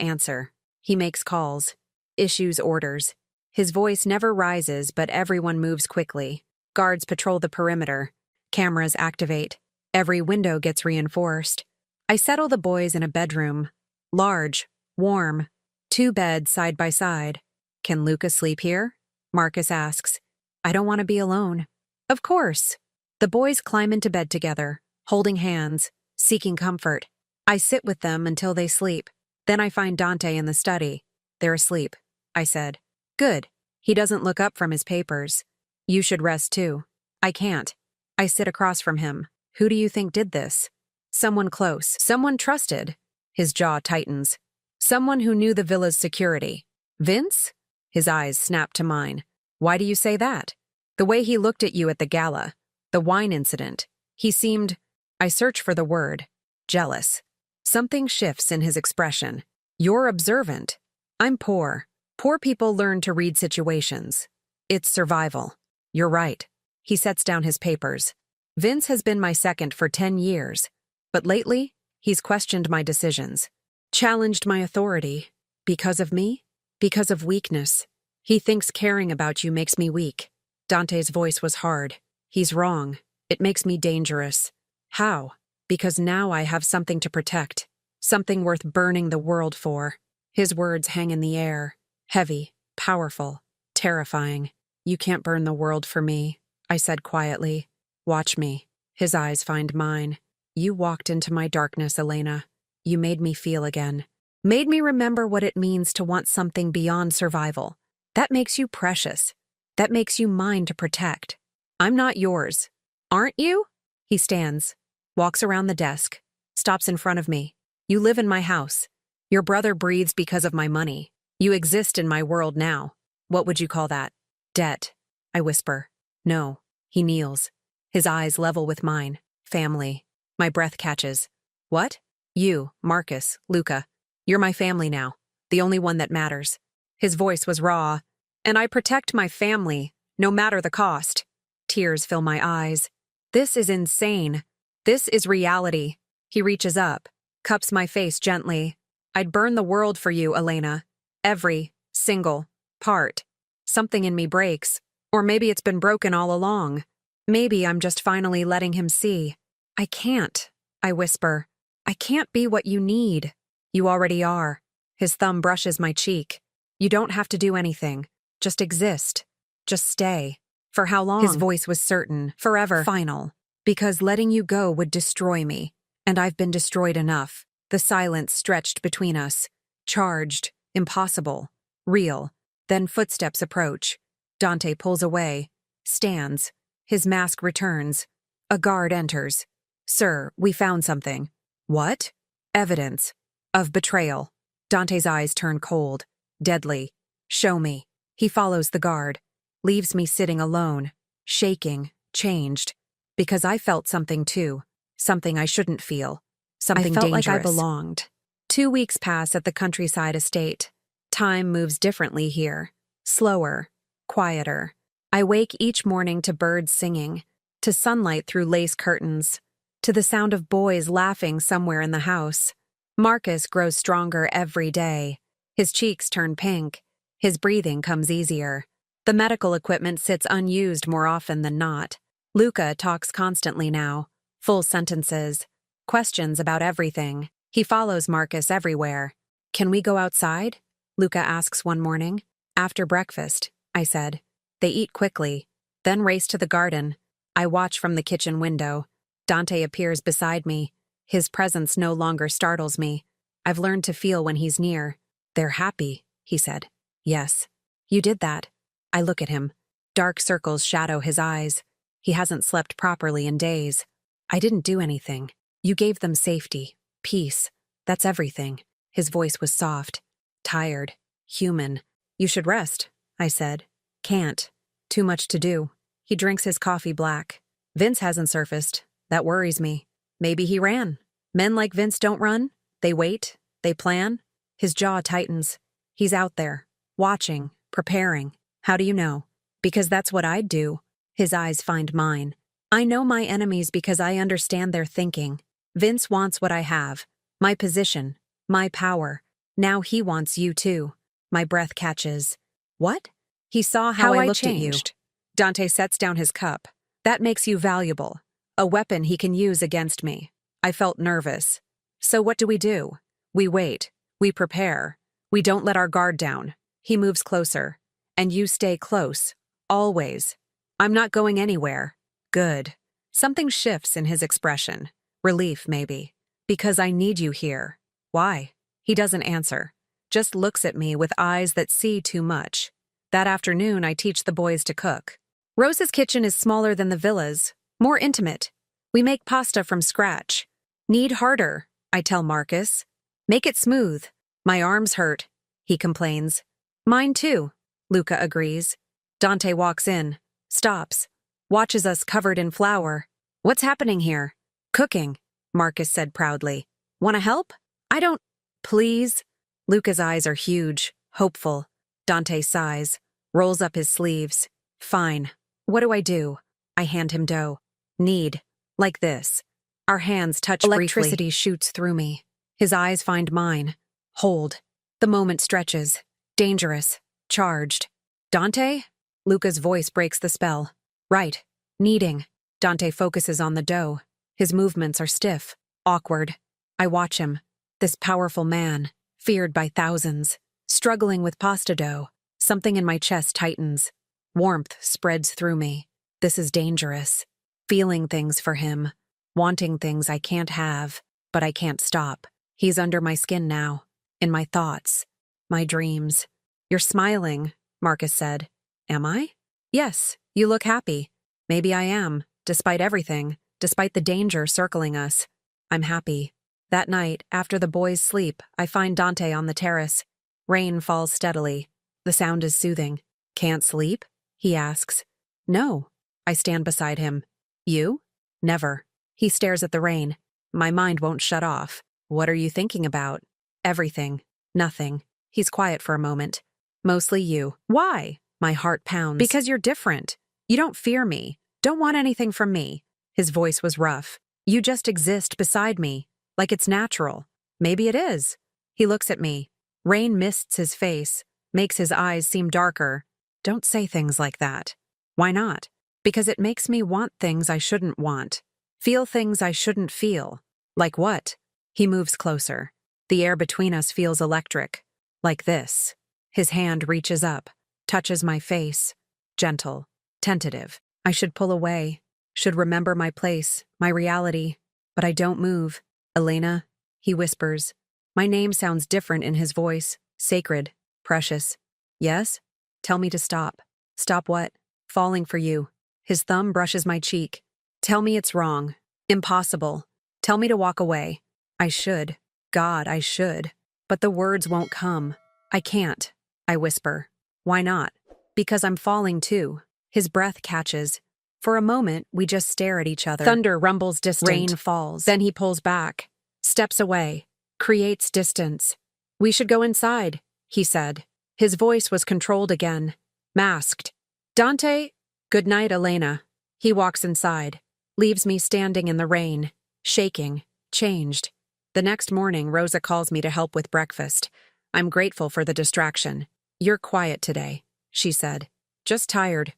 answer. He makes calls, issues orders. His voice never rises, but everyone moves quickly. Guards patrol the perimeter. Cameras activate. Every window gets reinforced. I settle the boys in a bedroom. Large, warm. 2 beds side by side. Can Luca sleep here? Marcus asks. I don't want to be alone. Of course. The boys climb into bed together, holding hands, seeking comfort. I sit with them until they sleep. Then I find Dante in the study. They're asleep, I said. Good. He doesn't look up from his papers. You should rest too. I can't. I sit across from him. Who do you think did this? Someone close. Someone trusted. His jaw tightens. Someone who knew the villa's security. Vince? His eyes snap to mine. Why do you say that? The way he looked at you at the gala. The wine incident. He seemed, I search for the word, jealous. Something shifts in his expression. You're observant. I'm poor. Poor people learn to read situations. It's survival. You're right. He sets down his papers. Vince has been my second for 10 years. But lately, he's questioned my decisions. Challenged my authority. Because of me? Because of weakness. He thinks caring about you makes me weak. Dante's voice was hard. He's wrong. It makes me dangerous. How? Because now I have something to protect. Something worth burning the world for. His words hang in the air. Heavy, powerful, terrifying. You can't burn the world for me, I said quietly. Watch me. His eyes find mine. You walked into my darkness, Elena. You made me feel again. Made me remember what it means to want something beyond survival. That makes you precious. That makes you mine to protect. I'm not yours. Aren't you? He stands, walks around the desk, stops in front of me. You live in my house. Your brother breathes because of my money. You exist in my world now. What would you call that? Debt, I whisper. No. He kneels. His eyes level with mine. Family. My breath catches. What? You, Marcus, Luca. You're my family now. The only one that matters. His voice was raw. And I protect my family, no matter the cost. Tears fill my eyes. This is insane. This is reality. He reaches up, cups my face gently. I'd burn the world for you, Elena. Every single part. Something in me breaks. Or maybe it's been broken all along. Maybe I'm just finally letting him see. I can't, I whisper. I can't be what you need. You already are. His thumb brushes my cheek. You don't have to do anything. Just exist. Just stay. For how long? His voice was certain. Forever. Final. Because letting you go would destroy me. And I've been destroyed enough. The silence stretched between us. Charged. Impossible. Real. Then footsteps approach. Dante pulls away. stands. His mask returns. A guard enters. Sir, we found something. What? Evidence. Of betrayal. Dante's eyes turn cold. Deadly. Show me. He follows the guard. Leaves me sitting alone. Shaking. Changed. Because I felt something too. Something I shouldn't feel. Something I felt dangerous. like I belonged. 2 weeks pass at the countryside estate. Time moves differently here. Slower. Quieter. I wake each morning to birds singing, to sunlight through lace curtains, to the sound of boys laughing somewhere in the house. Marcus grows stronger every day. His cheeks turn pink. His breathing comes easier. The medical equipment sits unused more often than not. Luca talks constantly now. Full sentences. Questions about everything. He follows Marcus everywhere. Can we go outside? Luca asks one morning. After breakfast, I said. They eat quickly, then race to the garden. I watch from the kitchen window. Dante appears beside me. His presence no longer startles me. I've learned to feel when he's near. They're happy, he said. Yes. You did that. I look at him. Dark circles shadow his eyes. He hasn't slept properly in days. I didn't do anything. You gave them safety, peace. That's everything. His voice was soft, tired, human. You should rest, I said. Can't. Too much to do. He drinks his coffee black. Vince hasn't surfaced. That worries me. Maybe he ran. Men like Vince don't run. They wait. They plan. His jaw tightens. He's out there, watching, preparing. How do you know? Because that's what I'd do. His eyes find mine. I know my enemies because I understand their thinking. Vince wants what I have. My position. My power. Now he wants you too. My breath catches. What? He saw how I looked changed. at you. Dante sets down his cup. That makes you valuable. A weapon he can use against me. I felt nervous. So what do? We wait. We prepare. We don't let our guard down. He moves closer. And you stay close. Always. I'm not going anywhere. Good. Something shifts in his expression. Relief, maybe. Because I need you here. Why? He doesn't answer. Just looks at me with eyes that see too much. That afternoon, I teach the boys to cook. Rose's kitchen is smaller than the villa's, more intimate. We make pasta from scratch. Knead harder, I tell Marcus. Make it smooth. My arms hurt, he complains. Mine too, Luca agrees. Dante walks in, stops, watches us covered in flour. What's happening here? Cooking, Marcus said proudly. Want to help? I don't. Please? Luca's eyes are huge, hopeful. Dante sighs, rolls up his sleeves. Fine. What do? I hand him dough. Knead. Like this. Our hands touch briefly. Electricity shoots through me. His eyes find mine. Hold. The moment stretches. Dangerous. Charged. Dante? Luca's voice breaks the spell. Right. Kneading. Dante focuses on the dough. His movements are stiff. Awkward. I watch him. This powerful man, feared by thousands, struggling with pasta dough. Something in my chest tightens. Warmth spreads through me. This is dangerous. Feeling things for him. Wanting things I can't have, but I can't stop. He's under my skin now. In my thoughts. My dreams. You're smiling, Marcus said. Am I? Yes, you look happy. Maybe I am, despite everything, despite the danger circling us. I'm happy. That night, after the boys sleep, I find Dante on the terrace. Rain falls steadily. The sound is soothing. Can't sleep? He asks. No. I stand beside him. You? Never. He stares at the rain. My mind won't shut off. What are you thinking about? Everything. Nothing. He's quiet for a moment. Mostly you. Why? My heart pounds. Because you're different. You don't fear me. Don't want anything from me. His voice was rough. You just exist beside me. Like it's natural. Maybe it is. He looks at me. Rain mists his face, makes his eyes seem darker. Don't say things like that. Why not? Because it makes me want things I shouldn't want. Feel things I shouldn't feel. Like what? He moves closer. The air between us feels electric. Like this. His hand reaches up, touches my face. Gentle, tentative. I should pull away. Should remember my place, my reality. But I don't move. Elena, he whispers. My name sounds different in his voice. Sacred. Precious. Yes? Tell me to stop. Stop what? Falling for you. His thumb brushes my cheek. Tell me it's wrong. Impossible. Tell me to walk away. I should. God, I should. But the words won't come. I can't. I whisper. Why not? Because I'm falling too. His breath catches. For a moment, we just stare at each other. Thunder rumbles distant. Rain falls. Then he pulls back. Steps away. Creates distance. We should go inside, he said. His voice was controlled again. Masked. Dante? Good night, Elena. He walks inside. Leaves me standing in the rain. Shaking. Changed. The next morning, Rosa calls me to help with breakfast. I'm grateful for the distraction. You're quiet today, she said. Just tired.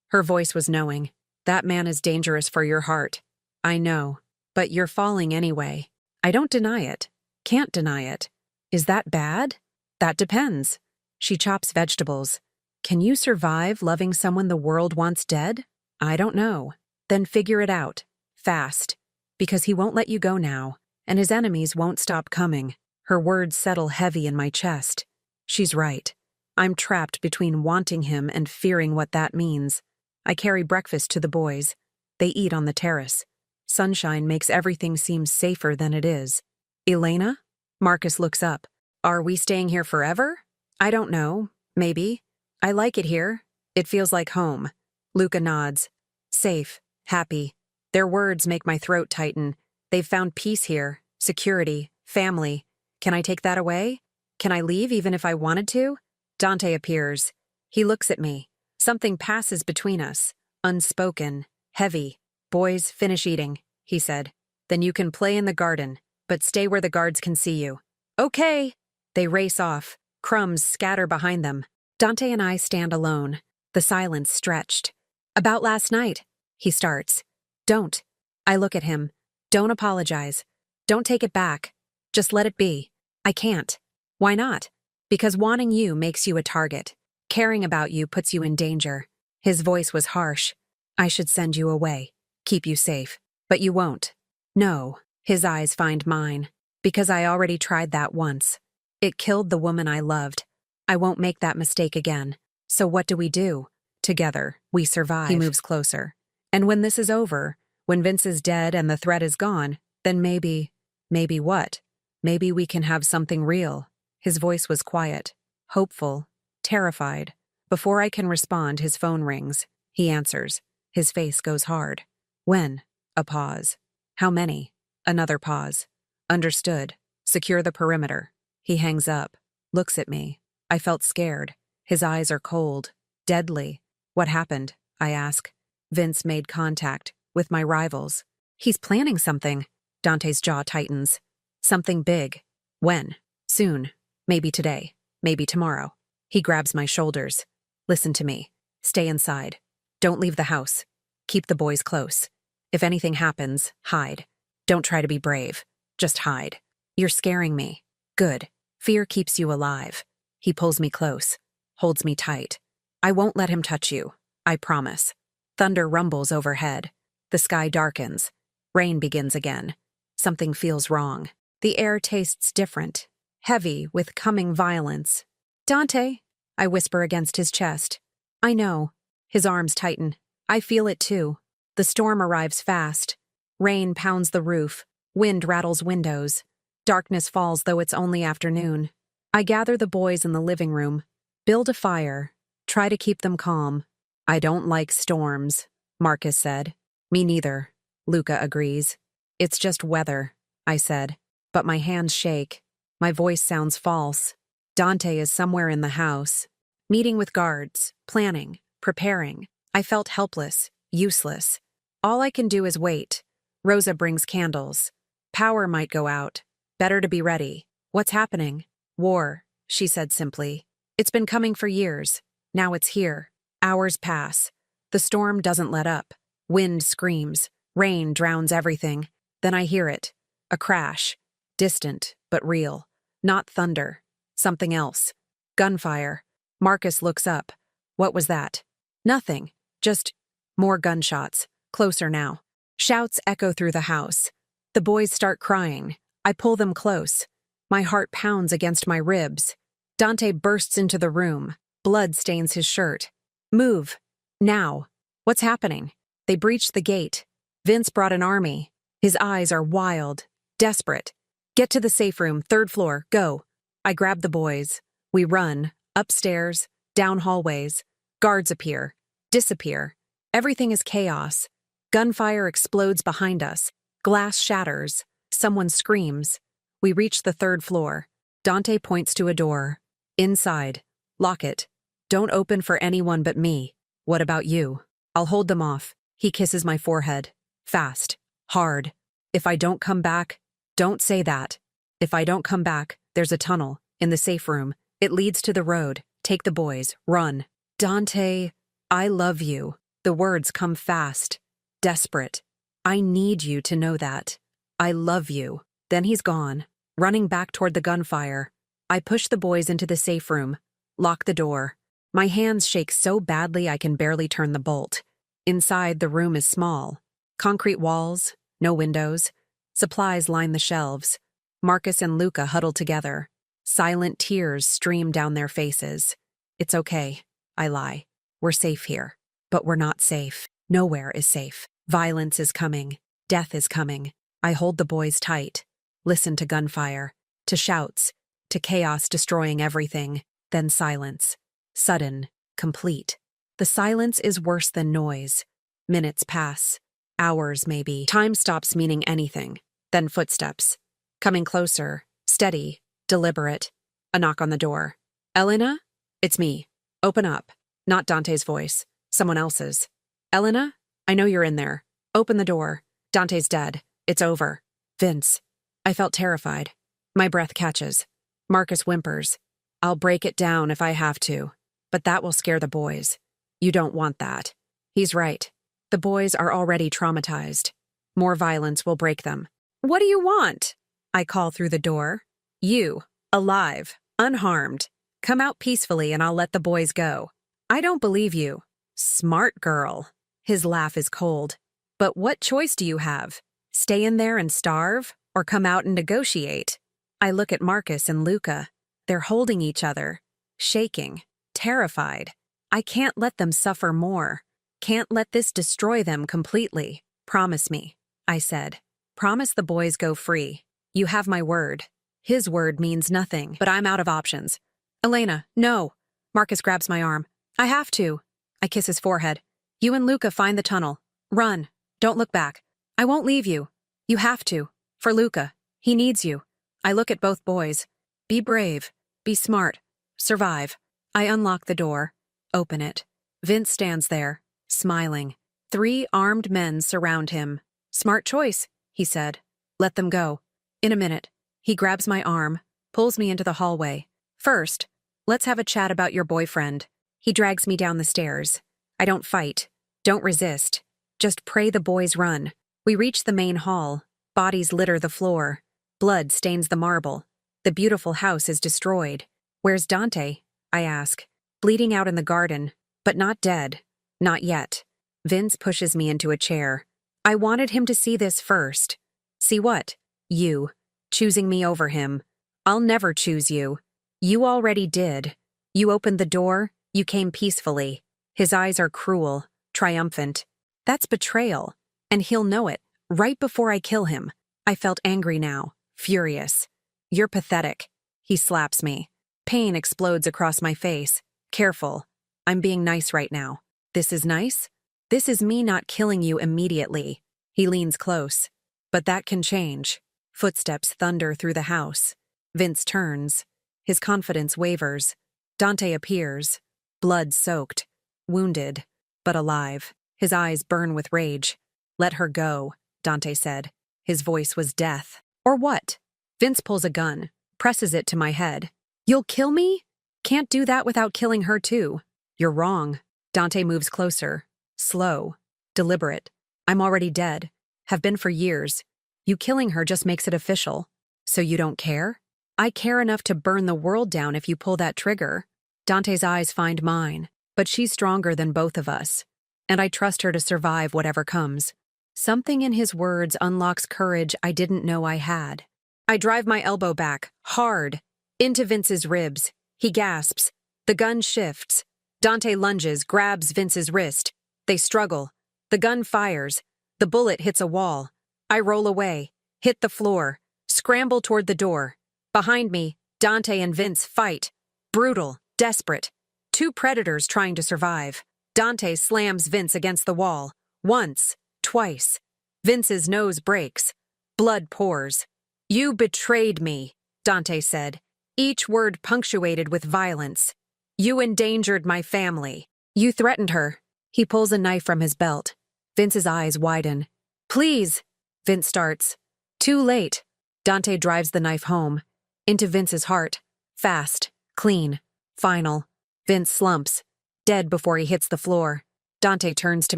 Her voice was knowing. That man is dangerous for your heart. I know. But you're falling anyway. I don't deny it. Can't deny it. Is that bad? That depends. She chops vegetables. Can you survive loving someone the world wants dead? I don't know. Then figure it out. Fast. Because he won't let you go now, and his enemies won't stop coming. Her words settle heavy in my chest. She's right. I'm trapped between wanting him and fearing what that means. I carry breakfast to the boys. They eat on the terrace. Sunshine makes everything seem safer than it is. Elena? Marcus looks up. Are we staying here forever? I don't know. Maybe. I like it here. It feels like home. Luca nods. Safe. Happy. Their words make my throat tighten. They've found peace here. Security. Family. Can I take that away? Can I leave even if I wanted to? Dante appears. He looks at me. Something passes between us. Unspoken. Heavy. Boys, finish eating, he said. Then you can play in the garden, but stay where the guards can see you. Okay. They race off. Crumbs scatter behind them. Dante and I stand alone. The silence stretched. About last night, he starts. Don't. I look at him. Don't apologize. Don't take it back. Just let it be. I can't. Why not? Because wanting you makes you a target. Caring about you puts you in danger. His voice was harsh. I should send you away. Keep you safe. But you won't. No. His eyes find mine. Because I already tried that once. It killed the woman I loved. I won't make that mistake again. So what do we do? Together, we survive. He moves closer. And when this is over, when Vince is dead and the threat is gone, then maybe what? Maybe we can have something real. His voice was quiet, hopeful, terrified. Before I can respond, his phone rings. He answers. His face goes hard. When? A pause. How many? Another pause. Understood. Secure the perimeter. He hangs up, looks at me. I felt scared. His eyes are cold, deadly. What happened? I ask. Vince made contact with my rivals. He's planning something. Dante's jaw tightens. Something big. When? Soon. Maybe today. Maybe tomorrow. He grabs my shoulders. Listen to me. Stay inside. Don't leave the house. Keep the boys close. If anything happens, hide. Don't try to be brave. Just hide. You're scaring me. Good. Fear keeps you alive. He pulls me close. Holds me tight. I won't let him touch you. I promise. Thunder rumbles overhead. The sky darkens. Rain begins again. Something feels wrong. The air tastes different. Heavy with coming violence. Dante, I whisper against his chest. I know. His arms tighten. I feel it too. The storm arrives fast. Rain pounds the roof. Wind rattles windows. Darkness falls though it's only afternoon. I gather the boys in the living room. Build a fire. Try to keep them calm. I don't like storms, Marcus said. Me neither, Luca agrees. It's just weather, I said. But my hands shake. My voice sounds false. Dante is somewhere in the house. Meeting with guards, planning, preparing. I felt helpless, useless. All I can do is wait. Rosa brings candles. Power might go out. Better to be ready. What's happening? War, she said simply. It's been coming for years. Now it's here. Hours pass. The storm doesn't let up. Wind screams. Rain drowns everything. Then I hear it. A crash. Distant, but real. Not thunder. Something else. Gunfire. Marcus looks up. What was that? Nothing. Just more gunshots. Closer now. Shouts echo through the house. The boys start crying. I pull them close. My heart pounds against my ribs. Dante bursts into the room. Blood stains his shirt. Move. Now. What's happening? They breached the gate. Vince brought an army. His eyes are wild, desperate. Get to the safe room, 3rd floor, go. I grab the boys. We run, upstairs, down hallways. Guards appear, disappear. Everything is chaos. Gunfire explodes behind us. Glass shatters. Someone screams. We reach the 3rd floor. Dante points to a door. Inside. Lock it. Don't open for anyone but me. What about you? I'll hold them off. He kisses my forehead. Fast. Hard. If I don't come back, don't say that. If I don't come back, there's a tunnel. In the safe room. It leads to the road. Take the boys. Run. Dante, I love you. The words come fast. Desperate. I need you to know that. I love you. Then he's gone. Running back toward the gunfire. I push the boys into the safe room. Lock the door. My hands shake so badly I can barely turn the bolt. Inside, the room is small. Concrete walls, no windows. Supplies line the shelves. Marcus and Luca huddle together. Silent tears stream down their faces. It's okay, I lie. We're safe here. But we're not safe. Nowhere is safe. Violence is coming. Death is coming. I hold the boys tight. Listen to gunfire. To shouts. To chaos destroying everything. Then silence. Sudden. Complete. The silence is worse than noise. Minutes pass. Hours, maybe. Time stops meaning anything. Then footsteps. Coming closer. Steady. Deliberate. A knock on the door. Elena? It's me. Open up. Not Dante's voice. Someone else's. Elena? I know you're in there. Open the door. Dante's dead. It's over. Vince. I felt terrified. My breath catches. Marcus whimpers. I'll break it down if I have to. But that will scare the boys. You don't want that. He's right. The boys are already traumatized. More violence will break them. What do you want? I call through the door. You, alive, unharmed. Come out peacefully and I'll let the boys go. I don't believe you. Smart girl. His laugh is cold. But what choice do you have? Stay in there and starve, or come out and negotiate? I look at Marcus and Luca. They're holding each other, shaking, terrified. I can't let them suffer more. Can't let this destroy them completely. Promise me, I said. Promise the boys go free. You have my word. His word means nothing, but I'm out of options. Elena, no. Marcus grabs my arm. I have to. I kiss his forehead. You and Luca find the tunnel. Run. Don't look back. I won't leave you. You have to. For Luca. He needs you. I look at both boys. Be brave. Be smart. Survive. I unlock the door. Open it. Vince stands there, smiling. 3 armed men surround him. Smart choice, he said. Let them go. In a minute. He grabs my arm, pulls me into the hallway. First, let's have a chat about your boyfriend. He drags me down the stairs. I don't fight. Don't resist. Just pray the boys run. We reach the main hall. Bodies litter the floor. Blood stains the marble. The beautiful house is destroyed. Where's Dante? I ask. Bleeding out in the garden, but not dead. Not yet. Vince pushes me into a chair. I wanted him to see this first. See what? You. Choosing me over him. I'll never choose you. You already did. You opened the door. You came peacefully. His eyes are cruel, triumphant. That's betrayal. And he'll know it, right before I kill him. I felt angry now, furious. You're pathetic. He slaps me. Pain explodes across my face. Careful. I'm being nice right now. This is nice? This is me not killing you immediately. He leans close. But that can change. Footsteps thunder through the house. Vince turns. His confidence wavers. Dante appears. Blood-soaked. Wounded. But alive. His eyes burn with rage. Let her go, Dante said. His voice was death. Or what? Vince pulls a gun. Presses it to my head. You'll kill me? Can't do that without killing her too. You're wrong. Dante moves closer. Slow. Deliberate. I'm already dead. Have been for years. You killing her just makes it official. So you don't care? I care enough to burn the world down if you pull that trigger. Dante's eyes find mine, but she's stronger than both of us. And I trust her to survive whatever comes. Something in his words unlocks courage I didn't know I had. I drive my elbow back, hard, into Vince's ribs. He gasps. The gun shifts. Dante lunges, grabs Vince's wrist. They struggle. The gun fires. The bullet hits a wall. I roll away, hit the floor, scramble toward the door. Behind me, Dante and Vince fight. Brutal, desperate. Two predators trying to survive. Dante slams Vince against the wall. Once, twice. Vince's nose breaks. Blood pours. "You betrayed me," Dante said, each word punctuated with violence. "You endangered my family. You threatened her." He pulls a knife from his belt. Vince's eyes widen. "Please," Vince starts. Too late. Dante drives the knife home. Into Vince's heart. Fast, clean, final. Vince slumps, dead before he hits the floor. Dante turns to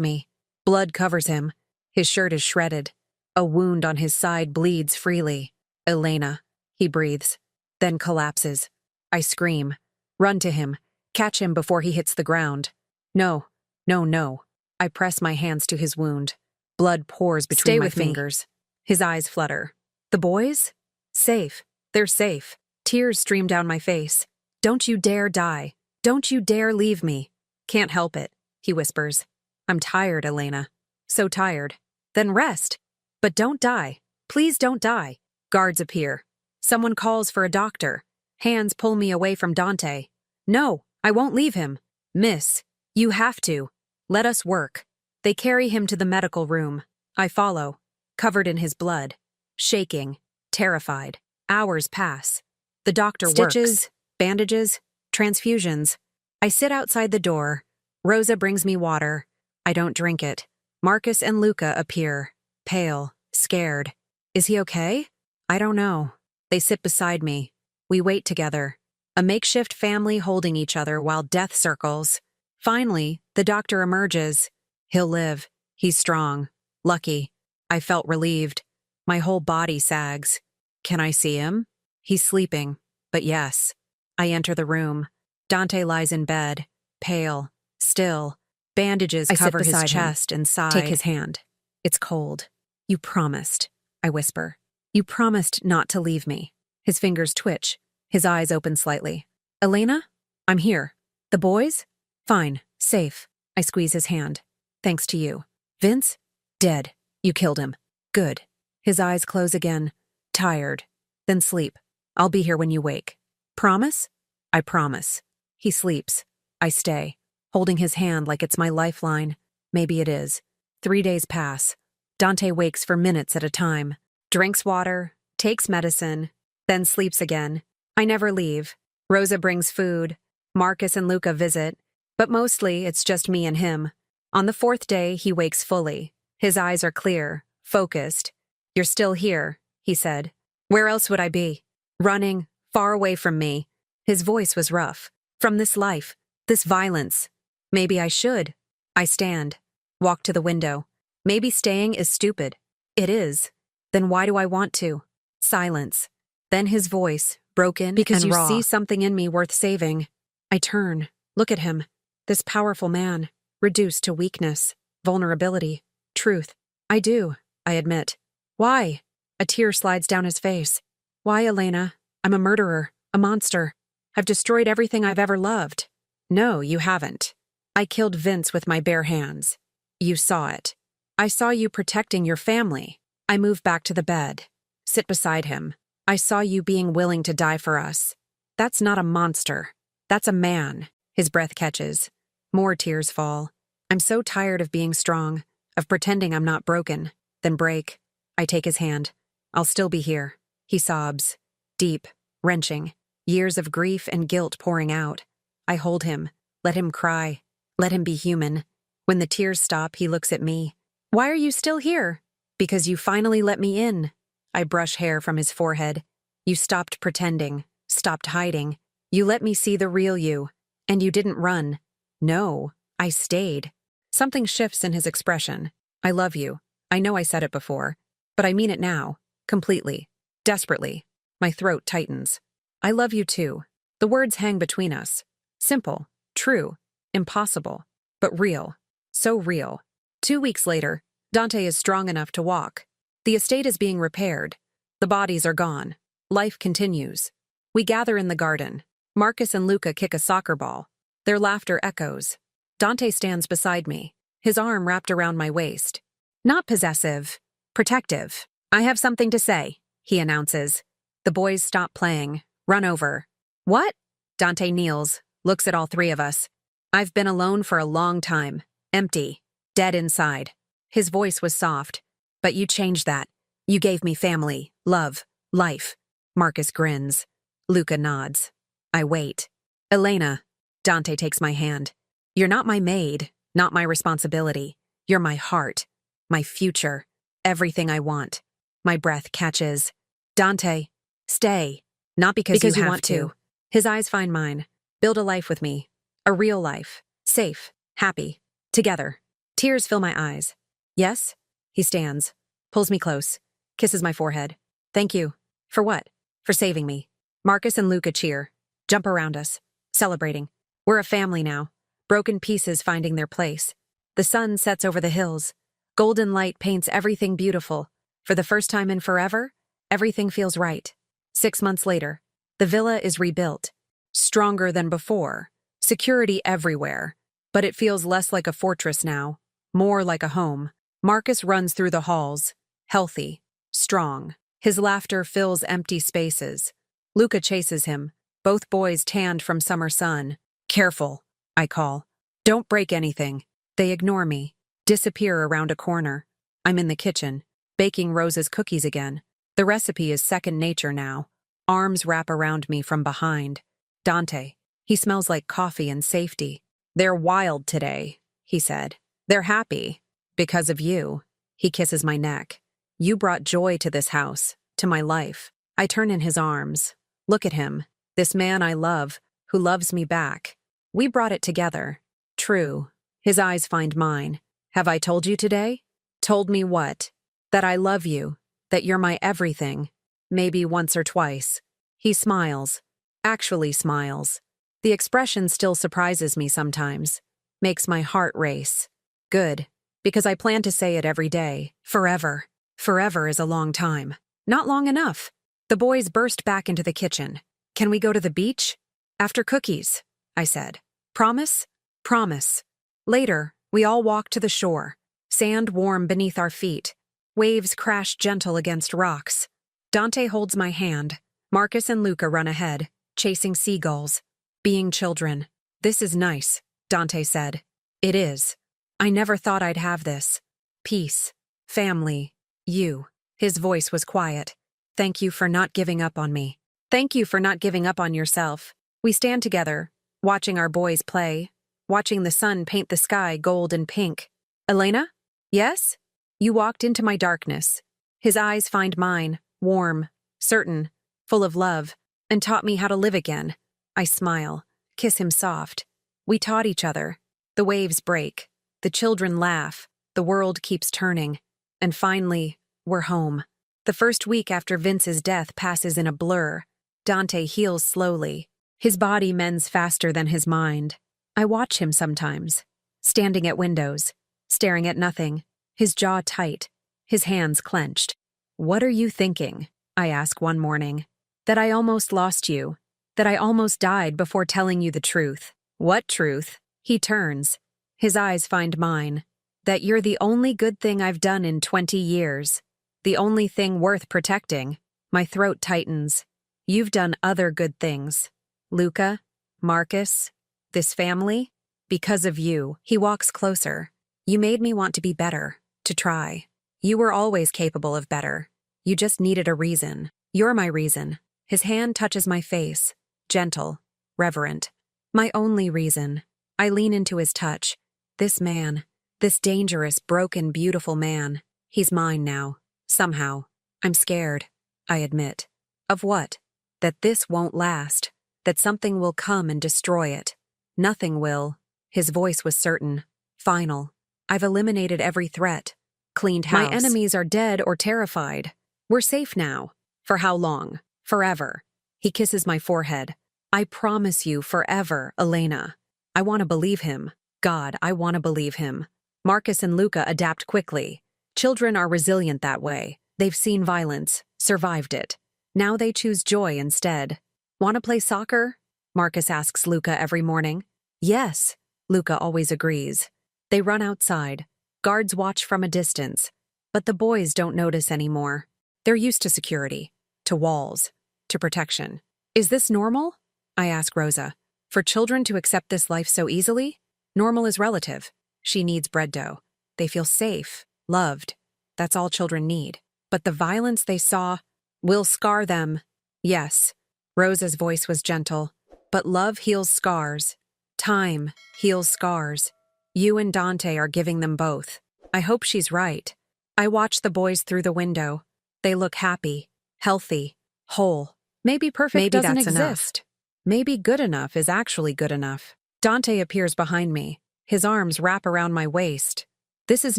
me. Blood covers him. His shirt is shredded. A wound on his side bleeds freely. "Elena," he breathes, then collapses. I scream. Run to him. Catch him before he hits the ground. No, no, no. I press my hands to his wound. Blood pours between my fingers. His eyes flutter. "The boys? Safe. They're safe." Tears stream down my face. "Don't you dare die. Don't you dare leave me." "Can't help it," he whispers. "I'm tired, Elena. So tired." "Then rest. But don't die. Please don't die." Guards appear. Someone calls for a doctor. Hands pull me away from Dante. "No, I won't leave him." "Miss, you have to. Let us work." They carry him to the medical room. I follow, covered in his blood, shaking, terrified. Hours pass. The doctor works. Stitches, bandages, transfusions. I sit outside the door. Rosa brings me water. I don't drink it. Marcus and Luca appear, pale, scared. "Is he okay?" "I don't know." They sit beside me. We wait together. A makeshift family holding each other while death circles. Finally, the doctor emerges. "He'll live. He's strong. Lucky." I felt relieved. My whole body sags. "Can I see him?" "He's sleeping, but yes." I enter the room. Dante lies in bed, pale, still. Bandages cover his chest and side. Take his hand. "It's cold." "You promised," I whisper. "You promised not to leave me." His fingers twitch. His eyes open slightly. "Elena? I'm here. The boys? Fine. Safe." I squeeze his hand. "Thanks to you." "Vince? Dead. You killed him." "Good." His eyes close again. "Tired. Then sleep. I'll be here when you wake." "Promise?" "I promise." He sleeps. I stay, holding his hand like it's my lifeline. Maybe it is. 3 days pass. Dante wakes for minutes at a time. Drinks water, takes medicine, then sleeps again. I never leave. Rosa brings food. Marcus and Luca visit. But mostly, it's just me and him. On the 4th day, he wakes fully. His eyes are clear, focused. "You're still here," he said. "Where else would I be?" "Running, far away from me." His voice was rough. "From this life, this violence." "Maybe I should." I stand. Walk to the window. Maybe staying is stupid. It is. Then why do I want to? Silence. Then his voice, broken because and raw. "Because you see something in me worth saving." I turn. Look at him. This powerful man, reduced to weakness, vulnerability, truth. "I do," I admit. "Why?" A tear slides down his face. "Why, Elena? I'm a murderer, a monster. I've destroyed everything I've ever loved." "No, you haven't. I killed Vince with my bare hands. You saw it. I saw you protecting your family." I move back to the bed. Sit beside him. "I saw you being willing to die for us. That's not a monster. That's a man." His breath catches. More tears fall. I'm so tired of being strong, of pretending I'm not broken, then break. I take his hand. "I'll still be here." He sobs. Deep, wrenching. Years of grief and guilt pouring out. I hold him. Let him cry. Let him be human. When the tears stop, he looks at me. "Why are you still here?" "Because you finally let me in." I brush hair from his forehead. "You stopped pretending, stopped hiding. You let me see the real you. And you didn't run." "No, I stayed." Something shifts in his expression. "I love you. I know I said it before. But I mean it now. Completely. Desperately." My throat tightens. "I love you too." The words hang between us. Simple, true, impossible, but real. So real. 2 weeks later, Dante is strong enough to walk. The estate is being repaired. The bodies are gone. Life continues. We gather in the garden. Marcus and Luca kick a soccer ball. Their laughter echoes. Dante stands beside me. his arm wrapped around my waist. Not possessive, protective. I have something to say, he announces. The boys stop playing, run over. What? Dante kneels, looks at all three of us. I've been alone for a long time, empty, dead inside. His voice was soft. But you changed that. You gave me family, love, life. Marcus grins. Luca nods. I wait. Elena. Dante takes my hand. You're not my maid, not my responsibility. You're my heart, my future, everything I want. My breath catches. Dante, stay. Not because you want to. His eyes find mine. Build a life with me. A real life. Safe. Happy. Together. Tears fill my eyes. Yes? He stands. Pulls me close. Kisses my forehead. Thank you. For what? For saving me. Marcus and Luca cheer. Jump around us. Celebrating. We're a family now. Broken pieces finding their place. The sun sets over the hills. Golden light paints everything beautiful. For the first time in forever, everything feels right. 6 months later, the villa is rebuilt. Stronger than before. Security everywhere. But it feels less like a fortress now. More like a home. Marcus runs through the halls. Healthy. Strong. His laughter fills empty spaces. Luca chases him. Both boys tanned from summer sun. Careful, I call. Don't break anything. They ignore me. Disappear around a corner. I'm in the kitchen, baking Rose's cookies again. The recipe is second nature now. Arms wrap around me from behind. Dante. He smells like coffee and safety. They're wild today, he said. They're happy. Because of you. He kisses my neck. You brought joy to this house, to my life. I turn in his arms. Look at him. This man I love, who loves me back. We brought it together. True. His eyes find mine. Have I told you today? Told me what? That I love you. That you're my everything. Maybe once or twice. He smiles. Actually smiles. The expression still surprises me sometimes. Makes my heart race. Good. Because I plan to say it every day. Forever. Forever is a long time. Not long enough. The boys burst back into the kitchen. Can we go to the beach? After cookies, I said. Promise? Promise. Later, we all walk to the shore. Sand warm beneath our feet. Waves crash gentle against rocks. Dante holds my hand. Marcus and Luca run ahead, chasing seagulls. Being children. This is nice, Dante said. It is. I never thought I'd have this. Peace. Family. You. His voice was quiet. Thank you for not giving up on me. Thank you for not giving up on yourself. We stand together, watching our boys play, watching the sun paint the sky gold and pink. Elena? Yes? You walked into my darkness. His eyes find mine, warm, certain, full of love, and taught me how to live again. I smile, kiss him soft. We taught each other. The waves break. The children laugh. The world keeps turning. And finally, we're home. The first week after Vince's death passes in a blur. Dante heals slowly. His body mends faster than his mind. I watch him sometimes, standing at windows, staring at nothing, his jaw tight, his hands clenched. What are you thinking? I ask one morning. That I almost lost you. That I almost died before telling you the truth. What truth? He turns. His eyes find mine. That you're the only good thing I've done in 20 years. The only thing worth protecting. My throat tightens. You've done other good things. Luca, Marcus, this family. Because of you. He walks closer. You made me want to be better, to try. You were always capable of better. You just needed a reason. You're my reason. His hand touches my face. Gentle, reverent. My only reason. I lean into his touch. This man. This dangerous, broken, beautiful man. He's mine now. Somehow. I'm scared. I admit. Of what? That this won't last. That something will come and destroy it. Nothing will. His voice was certain. Final. I've eliminated every threat. Cleaned house. My enemies are dead or terrified. We're safe now. For how long? Forever. He kisses my forehead. I promise you forever, Elena. I want to believe him. God, I want to believe him. Marcus and Luca adapt quickly. Children are resilient that way. They've seen violence, survived it. Now they choose joy instead. Want to play soccer? Marcus asks Luca every morning. Yes, Luca always agrees. They run outside. Guards watch from a distance. But the boys don't notice anymore. They're used to security, to walls, to protection. Is this normal? I ask Rosa. For children to accept this life so easily? Normal is relative. She needs bread dough. They feel safe, loved. That's all children need. But the violence they saw will scar them. Yes. Rosa's voice was gentle. But love heals scars. Time heals scars. You and Dante are giving them both. I hope she's right. I watch the boys through the window. They look happy, healthy, whole. Maybe perfect doesn't exist. Maybe good enough is actually good enough. Dante appears behind me. His arms wrap around my waist. This is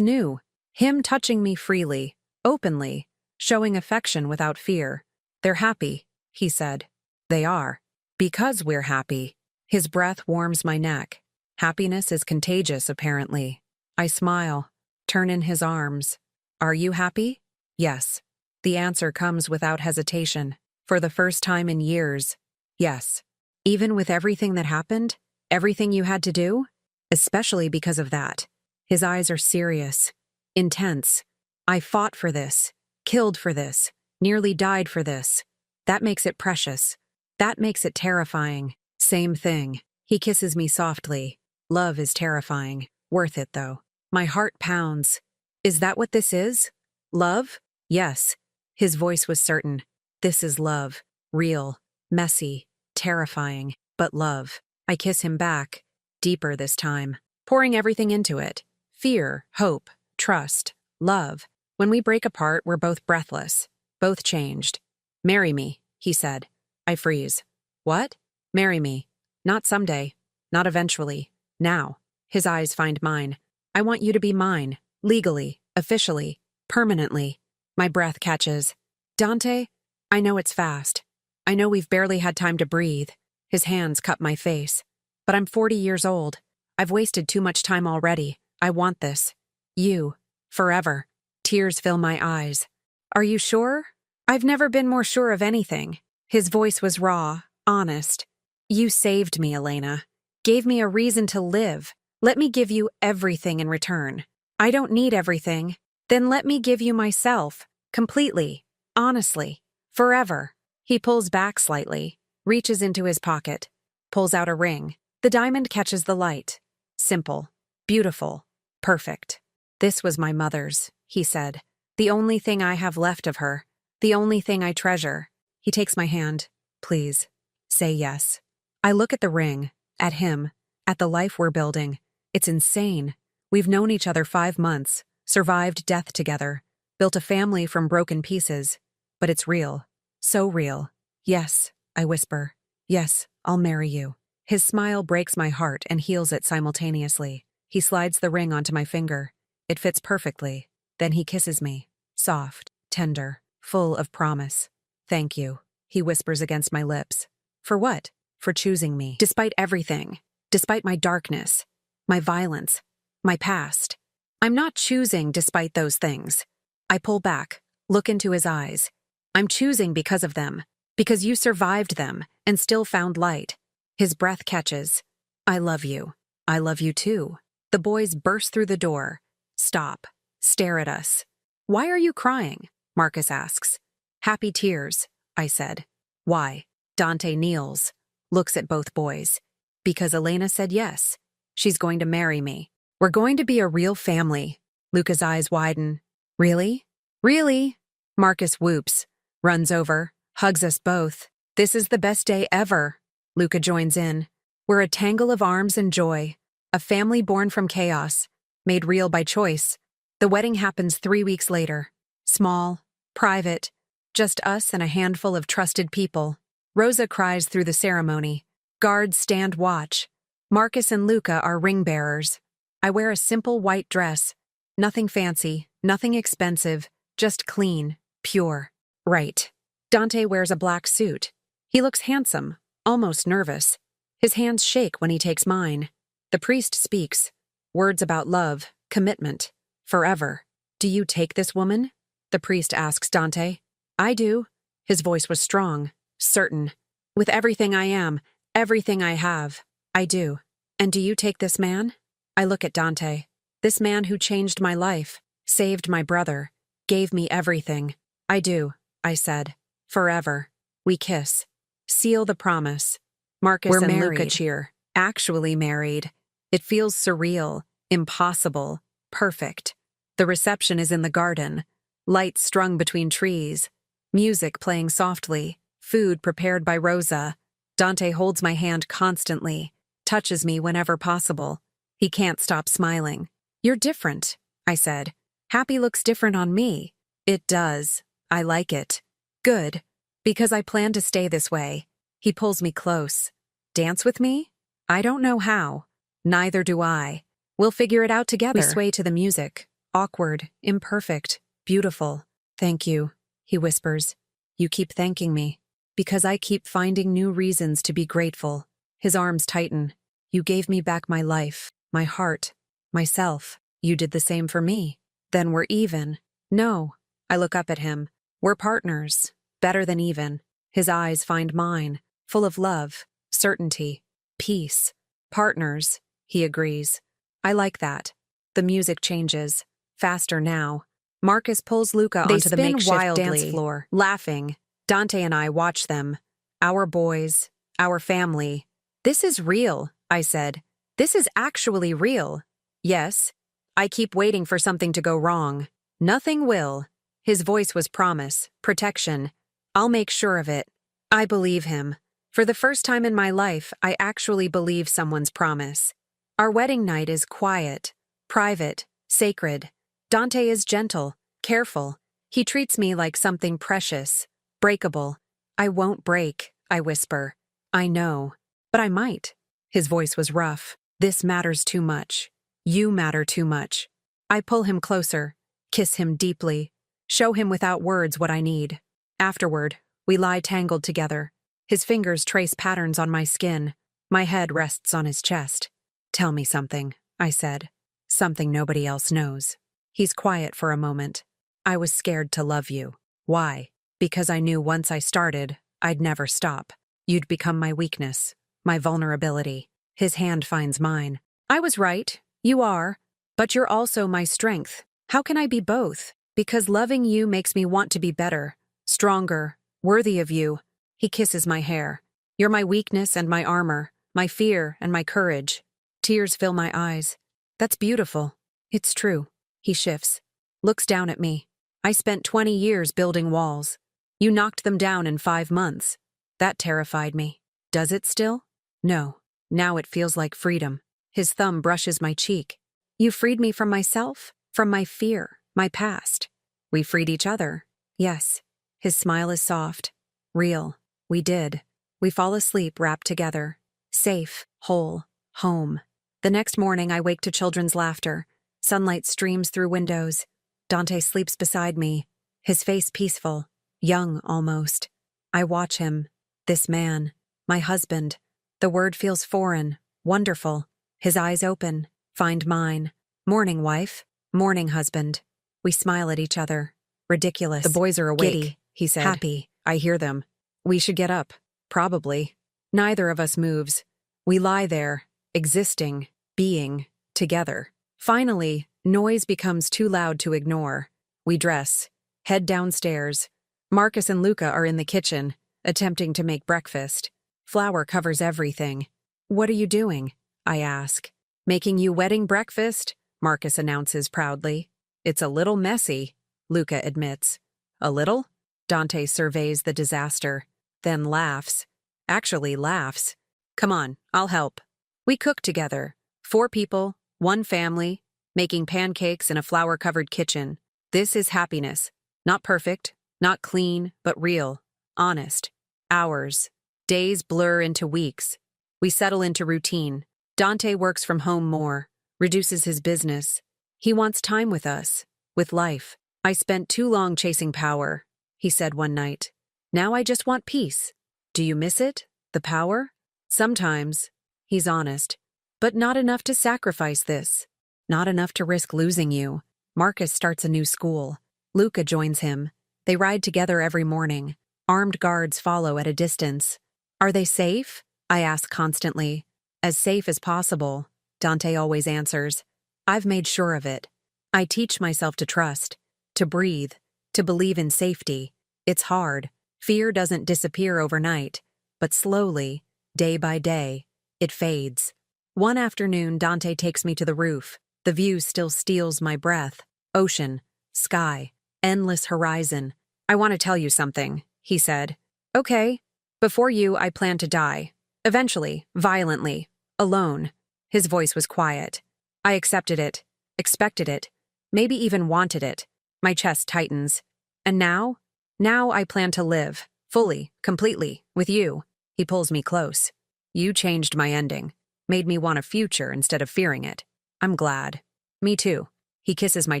new. Him touching me freely, openly, showing affection without fear. They're happy, he said. They are. Because we're happy. His breath warms my neck. Happiness is contagious, apparently. I smile, turn in his arms. Are you happy? Yes. The answer comes without hesitation. For the first time in years, yes. Even with everything that happened, everything you had to do, especially because of that. His eyes are serious, intense. I fought for this, killed for this, nearly died for this. That makes it precious. That makes it terrifying. Same thing. He kisses me softly. Love is terrifying. Worth it, though. My heart pounds. Is that what this is? Love? Yes. His voice was certain. This is love. Real. Messy. Terrifying. But love. I kiss him back. Deeper this time. Pouring everything into it. Fear, hope, trust, love. When we break apart, we're both breathless. Both changed. Marry me, he said. I freeze. What? Marry me. Not someday. Not eventually. Now. His eyes find mine. I want you to be mine. Legally. Officially. Permanently. My breath catches. Dante? I know it's fast. I know we've barely had time to breathe. His hands cup my face. But I'm 40 years old. I've wasted too much time already. I want this. You. Forever. Tears fill my eyes. Are you sure? I've never been more sure of anything. His voice was raw, honest. You saved me, Elena. Gave me a reason to live. Let me give you everything in return. I don't need everything. Then let me give you myself. Completely. Honestly. Forever. He pulls back slightly, reaches into his pocket, pulls out a ring. The diamond catches the light. Simple. Beautiful. Perfect. This was my mother's, he said. The only thing I have left of her. The only thing I treasure. He takes my hand. Please. Say yes. I look at the ring, at him, at the life we're building. It's insane. We've known each other 5 months, survived death together, built a family from broken pieces. But it's real. So real. Yes, I whisper. Yes, I'll marry you. His smile breaks my heart and heals it simultaneously. He slides the ring onto my finger. It fits perfectly. Then he kisses me. Soft, tender, full of promise. Thank you, he whispers against my lips. For what? For choosing me. Despite everything. Despite my darkness. My violence. My past. I'm not choosing despite those things. I pull back, look into his eyes. I'm choosing because of them. Because you survived them and still found light. His breath catches. I love you. I love you too. The boys burst through the door. Stop. Stare at us. Why are you crying? Marcus asks. Happy tears, I said. Why? Dante kneels. Looks at both boys. Because Elena said yes. She's going to marry me. We're going to be a real family. Luca's eyes widen. Really? Really? Marcus whoops. Runs over. Hugs us both. This is the best day ever. Luca joins in. We're a tangle of arms and joy. A family born from chaos. Made real by choice. The wedding happens 3 weeks later. Small. Private. Just us and a handful of trusted people. Rosa cries through the ceremony. Guards stand watch. Marcus and Luca are ring bearers. I wear a simple white dress. Nothing fancy, nothing expensive, just clean, pure. Right. Dante wears a black suit. He looks handsome, almost nervous. His hands shake when he takes mine. The priest speaks. Words about love, commitment, forever. Do you take this woman? The priest asks Dante. I do. His voice was strong, certain. With everything I am, everything I have, I do. And do you take this man? I look at Dante. This man who changed my life, saved my brother, gave me everything. I do, I said. Forever. We kiss. Seal the promise. Marcus We're and married. Luca cheer. Actually married. It feels surreal, impossible, perfect. The reception is in the garden. Lights strung between trees. Music playing softly. Food prepared by Rosa. Dante holds my hand constantly, touches me whenever possible. He can't stop smiling. You're different, I said. Happy looks different on me. It does. I like it. Good. Because I plan to stay this way. He pulls me close. Dance with me? I don't know how. Neither do I. We'll figure it out together. We sway to the music. Awkward, imperfect, beautiful. Thank you, he whispers. You keep thanking me. Because I keep finding new reasons to be grateful. His arms tighten. You gave me back my life, my heart, myself. You did the same for me. Then we're even. No. I look up at him. We're partners. Better than even. His eyes find mine, full of love, certainty, peace. Partners, he agrees. I like that. The music changes. Faster now. Marcus pulls Luca onto the makeshift dance floor, laughing. Dante and I watch them. Our boys, our family. This is real, I said. This is actually real. Yes. I keep waiting for something to go wrong. Nothing will. His voice was promise, protection. I'll make sure of it. I believe him. For the first time in my life, I actually believe someone's promise. Our wedding night is quiet, private, sacred. Dante is gentle, careful. He treats me like something precious, breakable. I won't break, I whisper. I know. But I might. His voice was rough. This matters too much. You matter too much. I pull him closer, kiss him deeply, show him without words what I need. Afterward, we lie tangled together. His fingers trace patterns on my skin. My head rests on his chest. Tell me something, I said. Something nobody else knows. He's quiet for a moment. I was scared to love you. Why? Because I knew once I started, I'd never stop. You'd become my weakness, my vulnerability. His hand finds mine. I was right. You are. But you're also my strength. How can I be both? Because loving you makes me want to be better, stronger, worthy of you. He kisses my hair. You're my weakness and my armor, my fear and my courage. Tears fill my eyes. That's beautiful. It's true. He shifts, looks down at me. I spent 20 years building walls. You knocked them down in 5 months. That terrified me. Does it still? No. Now it feels like freedom. His thumb brushes my cheek. You freed me from myself, from my fear, my past. We freed each other. Yes. His smile is soft. Real. We did. We fall asleep wrapped together. Safe, whole, home. The next morning I wake to children's laughter. Sunlight streams through windows. Dante sleeps beside me, his face peaceful, young almost. I watch him. This man. My husband. The word feels foreign, wonderful. His eyes open, find mine. Morning, wife. Morning, husband. We smile at each other. Ridiculous. The boys are awake, giddy, he said. Happy. I hear them. We should get up. Probably. Neither of us moves. We lie there, existing, being, together. Finally, noise becomes too loud to ignore. We dress, head downstairs. Marcus and Luca are in the kitchen, attempting to make breakfast. Flour covers everything. What are you doing? I ask. Making you wedding breakfast, Marcus announces proudly. It's a little messy, Luca admits. A little? Dante surveys the disaster, then laughs. Actually laughs. Come on, I'll help. We cook together. 4 people, 1 family, making pancakes in a flour-covered kitchen. This is happiness. Not perfect, not clean, but real. Honest. Hours. Days blur into weeks. We settle into routine. Dante works from home more, reduces his business. He wants time with us, with life. I spent too long chasing power, he said one night. Now I just want peace. Do you miss it? The power? Sometimes. He's honest. But not enough to sacrifice this. Not enough to risk losing you. Marcus starts a new school. Luca joins him. They ride together every morning. Armed guards follow at a distance. Are they safe? I ask constantly. As safe as possible, Dante always answers. I've made sure of it. I teach myself to trust, to breathe, to believe in safety. It's hard. Fear doesn't disappear overnight, but slowly, day by day, it fades. One afternoon, Dante takes me to the roof. The view still steals my breath. Ocean, sky, endless horizon. I want to tell you something, he said. Okay. Before you, I plan to die. Eventually, violently, alone. His voice was quiet. I accepted it, expected it, maybe even wanted it. My chest tightens. And now? Now I plan to live, fully, completely, with you. He pulls me close. You changed my ending, made me want a future instead of fearing it. I'm glad. Me too. He kisses my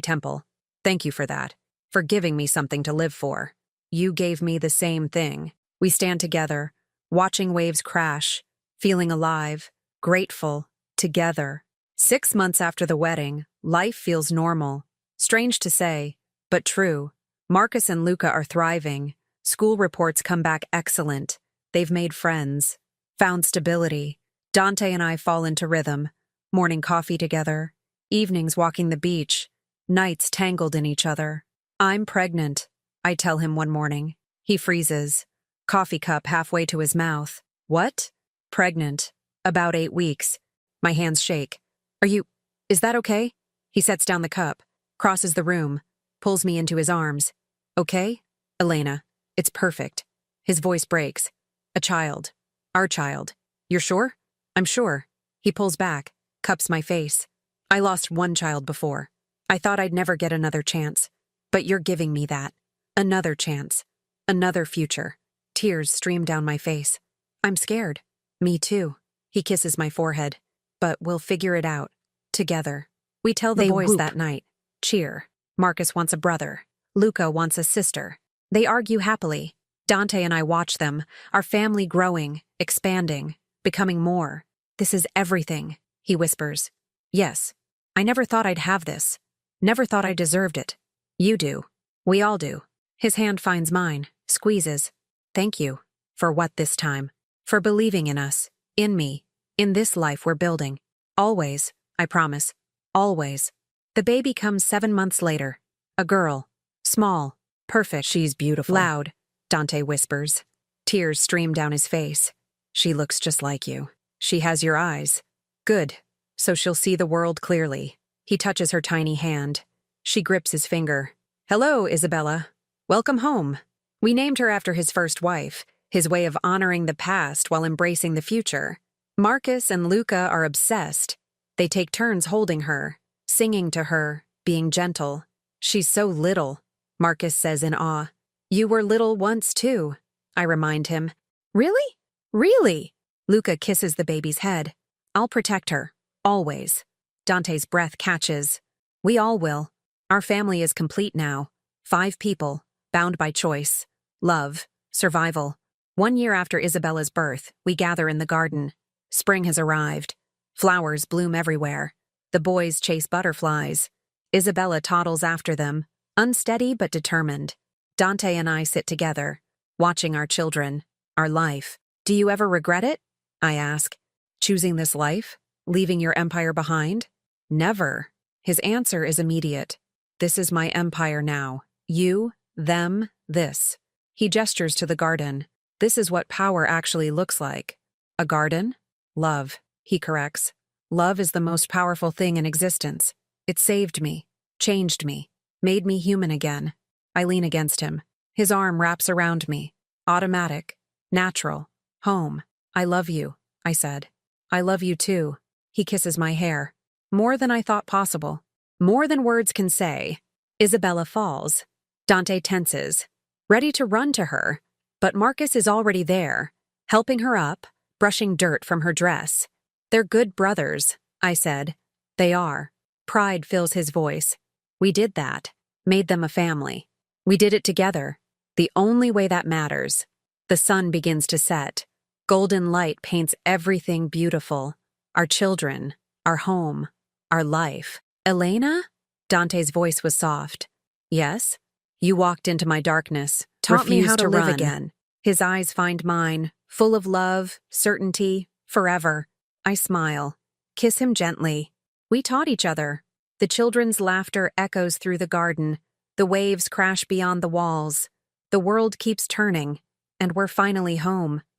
temple. Thank you for that, for giving me something to live for. You gave me the same thing. We stand together, watching waves crash, feeling alive, grateful, together. 6 months after the wedding, life feels normal. Strange to say, but true. Marcus and Luca are thriving. School reports come back excellent. They've made friends, found stability. Dante and I fall into rhythm. Morning coffee together, evenings walking the beach, nights tangled in each other. I'm pregnant, I tell him one morning. He freezes. Coffee cup halfway to his mouth. What? Pregnant. About 8 weeks. My hands shake. Is that okay? He sets down the cup, crosses the room, pulls me into his arms. Okay? Elena, it's perfect. His voice breaks. A child. Our child. You're sure? I'm sure. He pulls back, cups my face. I lost one child before. I thought I'd never get another chance. But you're giving me that. Another chance. Another future. Tears stream down my face. I'm scared. Me too. He kisses my forehead. But we'll figure it out. Together. We tell the boys that night. Cheer. Marcus wants a brother. Luca wants a sister. They argue happily. Dante and I watch them, our family growing, expanding, becoming more. This is everything, he whispers. Yes. I never thought I'd have this. Never thought I deserved it. You do. We all do. His hand finds mine, squeezes. Thank you. For what this time? For believing in us, in me, in this life we're building. Always, I promise. Always. The baby comes 7 months later. A girl. Small. Perfect. She's beautiful. Loud, Dante whispers. Tears stream down his face. She looks just like you. She has your eyes. Good. So she'll see the world clearly. He touches her tiny hand. She grips his finger. Hello, Isabella. Welcome home. We named her after his first wife, his way of honoring the past while embracing the future. Marcus and Luca are obsessed. They take turns holding her, singing to her, being gentle. She's so little, Marcus says in awe. You were little once too, I remind him. Really? Really? Luca kisses the baby's head. I'll protect her. Always. Dante's breath catches. We all will. Our family is complete now. 5 people, bound by choice, love, survival. 1 year after Isabella's birth, we gather in the garden. Spring has arrived. Flowers bloom everywhere. The boys chase butterflies. Isabella toddles after them, unsteady but determined. Dante and I sit together, watching our children, our life. Do you ever regret it? I ask. Choosing this life? Leaving your empire behind? Never. His answer is immediate. This is my empire now. You, them, this. He gestures to the garden. This is what power actually looks like. A garden? Love, he corrects. Love is the most powerful thing in existence. It saved me, changed me, made me human again. I lean against him. His arm wraps around me. Automatic, natural, home. I love you, I said. I love you too. He kisses my hair. More than I thought possible. More than words can say. Isabella falls. Dante tenses, ready to run to her. But Marcus is already there, helping her up, brushing dirt from her dress. They're good brothers, I said. They are. Pride fills his voice. We did that. Made them a family. We did it together. The only way that matters. The sun begins to set. Golden light paints everything beautiful. Our children, our home, our life. Elena? Dante's voice was soft. Yes? You walked into my darkness, taught me how to live again. His eyes find mine, full of love, certainty, forever. I smile. Kiss him gently. We taught each other. The children's laughter echoes through the garden. The waves crash beyond the walls. The world keeps turning, and we're finally home.